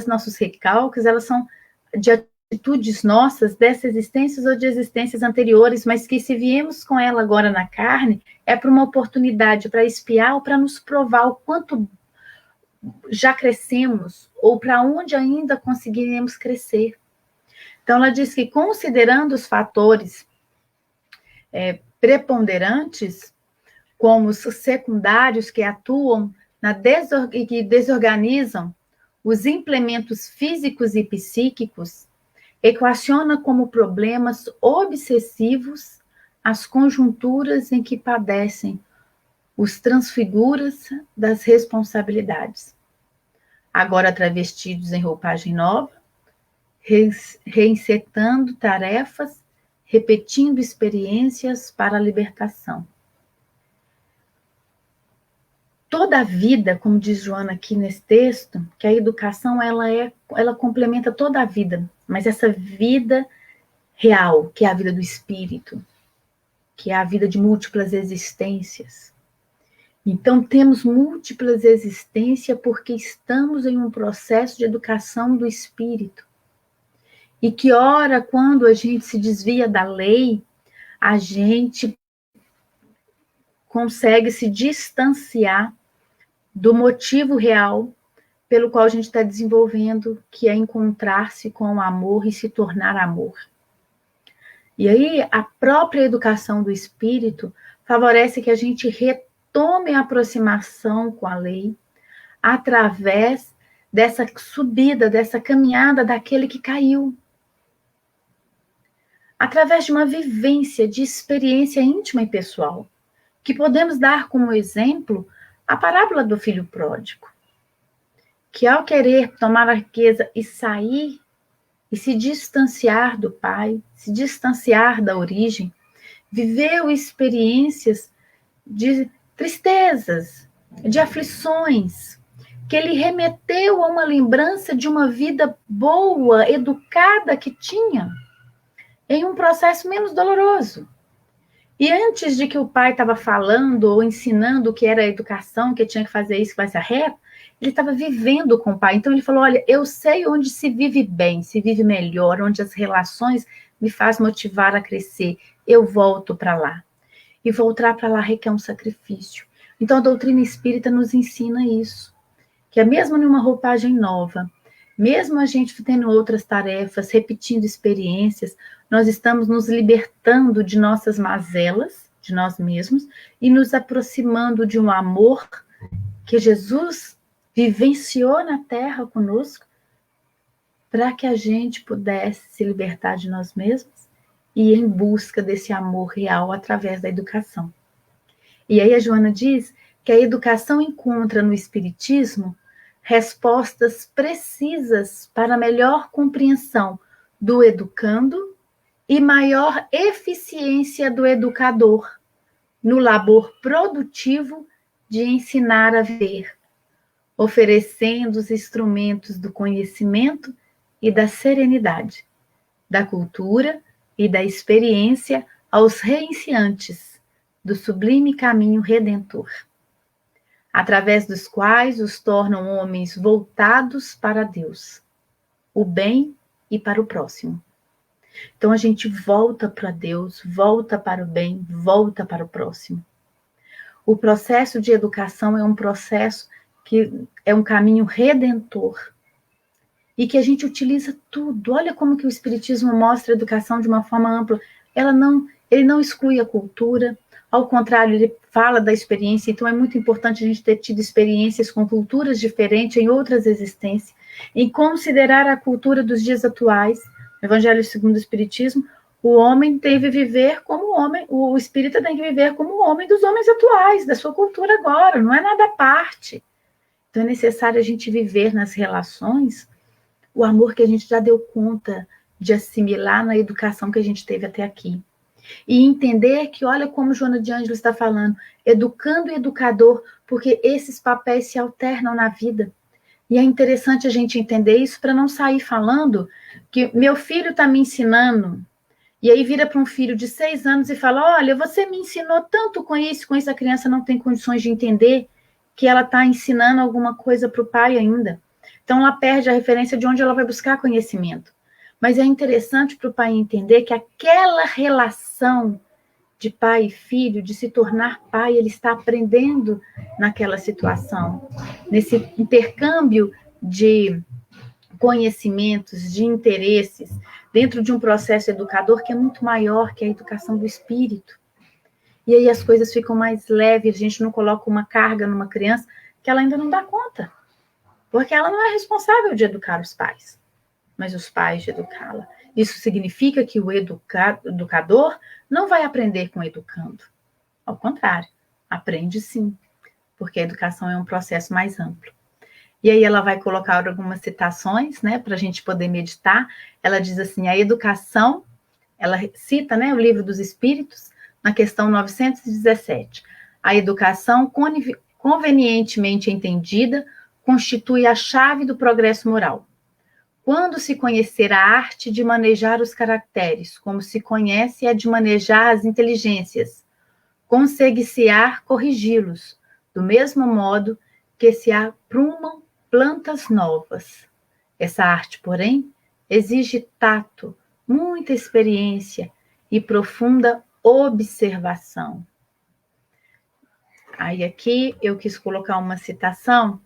nossos recalques, elas são de atitudes nossas dessas existências ou de existências anteriores, mas que se viemos com ela agora na carne, é para uma oportunidade, para espiar ou para nos provar o quanto já crescemos ou para onde ainda conseguiremos crescer. Então, ela diz que, considerando os fatores preponderantes, como os secundários que atuam e que desorganizam os implementos físicos e psíquicos, equaciona como problemas obsessivos as conjunturas em que padecem os transfiguras das responsabilidades. Agora travestidos em roupagem nova, reinsertando tarefas, repetindo experiências para a libertação. Toda a vida, como diz Joana aqui nesse texto, que a educação ela complementa toda a vida, mas essa vida real, que é a vida do espírito, que é a vida de múltiplas existências. Então, temos múltiplas existências porque estamos em um processo de educação do espírito. E que, ora, quando a gente se desvia da lei, a gente consegue se distanciar do motivo real pelo qual a gente está desenvolvendo, que é encontrar-se com o amor e se tornar amor. E aí, a própria educação do espírito favorece que a gente retome a aproximação com a lei através dessa subida, dessa caminhada daquele que caiu. Através de uma vivência, de experiência íntima e pessoal, que podemos dar como exemplo a parábola do filho pródigo, que ao querer tomar a riqueza e sair e se distanciar do pai, se distanciar da origem, viveu experiências de tristezas, de aflições, que ele remeteu a uma lembrança de uma vida boa, educada que tinha, em um processo menos doloroso. E antes de que o pai estava falando ou ensinando o que era a educação, que tinha que fazer isso, que vai ser reto, ele estava vivendo com o pai. Então ele falou, olha, eu sei onde se vive bem, se vive melhor, onde as relações me fazem motivar a crescer. Eu volto para lá. E voltar para lá requer um sacrifício. Então a doutrina espírita nos ensina isso. Que é mesmo numa roupagem nova, mesmo a gente tendo outras tarefas, repetindo experiências, nós estamos nos libertando de nossas mazelas, de nós mesmos, e nos aproximando de um amor que Jesus vivenciou na Terra conosco, para que a gente pudesse se libertar de nós mesmos e ir em busca desse amor real através da educação. E aí a Joana diz que a educação encontra no Espiritismo respostas precisas para melhor compreensão do educando e maior eficiência do educador no labor produtivo de ensinar a ver, oferecendo os instrumentos do conhecimento e da serenidade, da cultura e da experiência aos reiniciantes do sublime caminho redentor, através dos quais os tornam homens voltados para Deus, o bem e para o próximo. Então a gente volta para Deus, volta para o bem, volta para o próximo. O processo de educação é um processo que é um caminho redentor e que a gente utiliza tudo. Olha como que o Espiritismo mostra a educação de uma forma ampla. Ele não exclui a cultura, ao contrário, ele fala da experiência. Então é muito importante a gente ter tido experiências com culturas diferentes em outras existências, em considerar a cultura dos dias atuais. No Evangelho segundo o Espiritismo, o homem deve viver como homem, o espírita tem que viver como o homem dos homens atuais, da sua cultura agora, não é nada à parte. Então é necessário a gente viver nas relações o amor que a gente já deu conta de assimilar na educação que a gente teve até aqui. E entender que, olha como Joana de Ângeles está falando, educando e educador, porque esses papéis se alternam na vida. E é interessante a gente entender isso para não sair falando que meu filho está me ensinando, e aí vira para um filho de 6 anos e fala, olha, você me ensinou tanto com isso, a criança não tem condições de entender que ela está ensinando alguma coisa para o pai ainda. Então, ela perde a referência de onde ela vai buscar conhecimento. Mas é interessante para o pai entender que aquela relação de pai e filho, de se tornar pai, ele está aprendendo naquela situação. Nesse intercâmbio de conhecimentos, de interesses, dentro de um processo educador que é muito maior que a educação do espírito. E aí as coisas ficam mais leves, a gente não coloca uma carga numa criança que ela ainda não dá conta. Porque ela não é responsável de educar os pais, mas os pais de educá-la. Isso significa que o educador não vai aprender com o educando. Ao contrário, aprende sim, porque a educação é um processo mais amplo. E aí ela vai colocar algumas citações, né, para a gente poder meditar. Ela diz assim, a educação, ela cita, né, o Livro dos Espíritos, na questão 917. A educação convenientemente entendida constitui a chave do progresso moral. Quando se conhecer a arte de manejar os caracteres, como se conhece a de manejar as inteligências, consegue-se-á corrigi-los, do mesmo modo que se aprumam plantas novas. Essa arte, porém, exige tato, muita experiência e profunda observação. Aí aqui eu quis colocar uma citação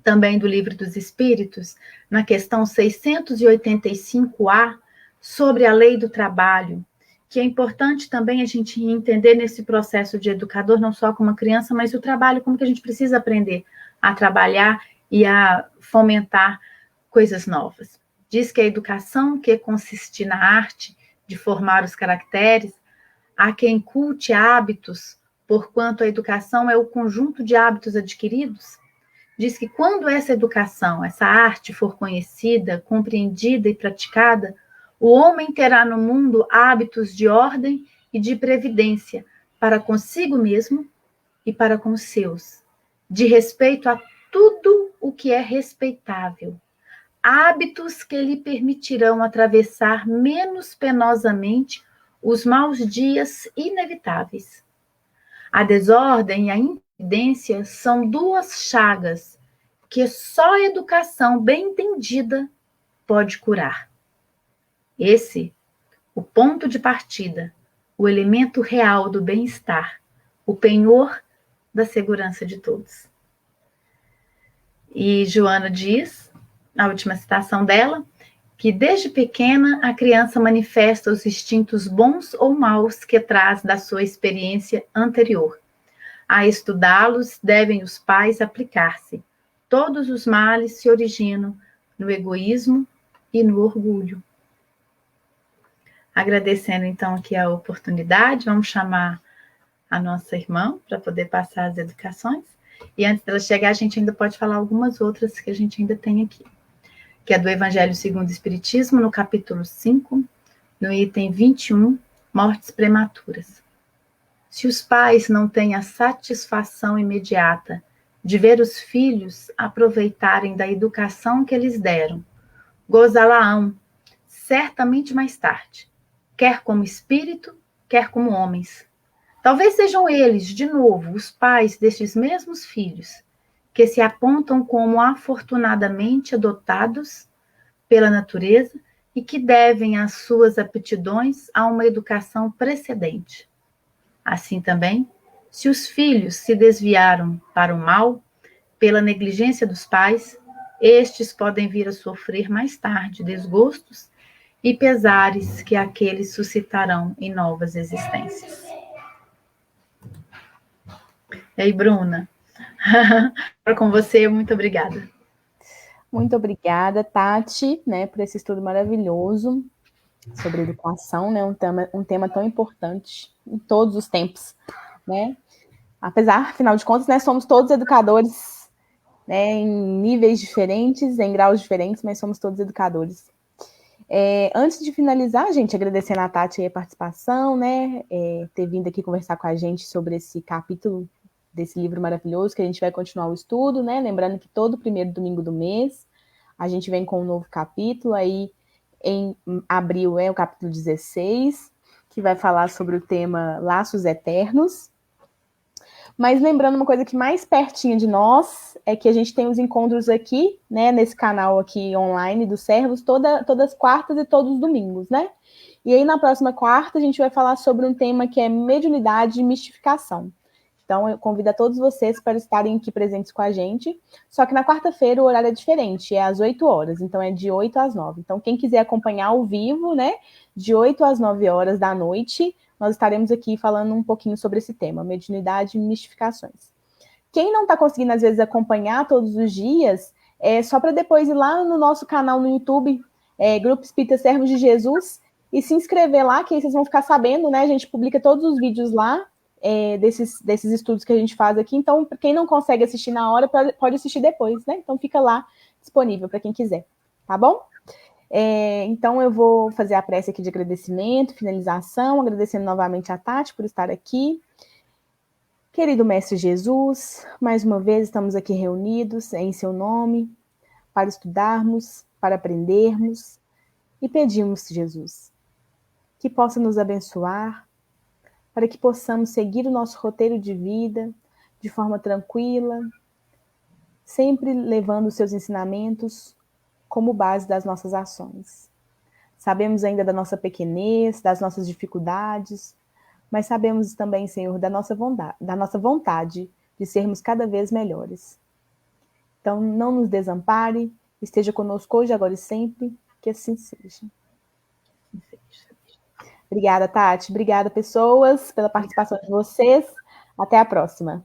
também do Livro dos Espíritos, na questão 685A, sobre a lei do trabalho, que é importante também a gente entender nesse processo de educador, não só com uma criança, mas o trabalho, como que a gente precisa aprender a trabalhar e a fomentar coisas novas. Diz que a educação, que consiste na arte de formar os caracteres, há quem culte hábitos, porquanto a educação é o conjunto de hábitos adquiridos. Diz que quando essa educação, essa arte for conhecida, compreendida e praticada, o homem terá no mundo hábitos de ordem e de previdência para consigo mesmo e para com os seus, de respeito a tudo o que é respeitável. Hábitos que lhe permitirão atravessar menos penosamente os maus dias inevitáveis. A desordem e a imprudência são duas chagas que só a educação bem entendida pode curar. Esse, o ponto de partida, o elemento real do bem-estar, o penhor da segurança de todos. E Joana diz, na última citação dela, que desde pequena a criança manifesta os instintos bons ou maus que traz da sua experiência anterior. A estudá-los devem os pais aplicar-se. Todos os males se originam no egoísmo e no orgulho. Agradecendo então aqui a oportunidade, vamos chamar a nossa irmã para poder passar as educações. E antes dela chegar, a gente ainda pode falar algumas outras que a gente ainda tem aqui. Que é do Evangelho segundo o Espiritismo, no capítulo 5, no item 21, mortes prematuras. Se os pais não têm a satisfação imediata de ver os filhos aproveitarem da educação que eles deram, gozá-la-ão, certamente mais tarde, quer como espírito, quer como homens. Talvez sejam eles, de novo, os pais destes mesmos filhos, que se apontam como afortunadamente adotados pela natureza e que devem as suas aptidões a uma educação precedente. Assim também, se os filhos se desviaram para o mal, pela negligência dos pais, estes podem vir a sofrer mais tarde desgostos e pesares que aqueles suscitarão em novas existências. E aí, Bruna? Com você, muito obrigada. Muito obrigada, Tati, né, por esse estudo maravilhoso sobre educação, né, um tema tão importante em todos os tempos, né? Apesar, afinal de contas, né, somos todos educadores, né, em níveis diferentes, em graus diferentes, mas somos todos educadores. Antes de finalizar, gente, agradecendo a Tati a participação, né, ter vindo aqui conversar com a gente sobre esse capítulo desse livro maravilhoso, que a gente vai continuar o estudo, né, lembrando que todo primeiro domingo do mês a gente vem com um novo capítulo, aí em abril é o capítulo 16, que vai falar sobre o tema Laços Eternos. Mas lembrando uma coisa que mais pertinho de nós é que a gente tem os encontros aqui, né, nesse canal aqui online dos servos, todas as quartas e todos os domingos, né? E aí na próxima quarta a gente vai falar sobre um tema que é mediunidade e mistificação. Então eu convido a todos vocês para estarem aqui presentes com a gente. Só que na quarta-feira o horário é diferente, é às 8 horas, então é de 8 às 9. Então quem quiser acompanhar ao vivo, né, de 8 às 9 horas da noite, nós estaremos aqui falando um pouquinho sobre esse tema, mediunidade e mistificações. Quem não está conseguindo, às vezes, acompanhar todos os dias, só para depois ir lá no nosso canal no YouTube, Grupo Espírita Servos de Jesus, e se inscrever lá, que aí vocês vão ficar sabendo, né? A gente publica todos os vídeos lá, desses estudos que a gente faz aqui. Então, quem não consegue assistir na hora, pode assistir depois, né? Então, fica lá disponível para quem quiser, tá bom? Então, eu vou fazer a prece aqui de agradecimento, finalização, agradecendo novamente a Tati por estar aqui. Querido Mestre Jesus, mais uma vez estamos aqui reunidos em seu nome, para estudarmos, para aprendermos, e pedimos, Jesus, que possa nos abençoar, para que possamos seguir o nosso roteiro de vida de forma tranquila, sempre levando os seus ensinamentos como base das nossas ações. Sabemos ainda da nossa pequenez, das nossas dificuldades, mas sabemos também, Senhor, da nossa vontade de sermos cada vez melhores. Então, não nos desampare, esteja conosco hoje, agora e sempre, que assim seja. Obrigada, Tati. Obrigada, pessoas, pela participação de vocês. Até a próxima.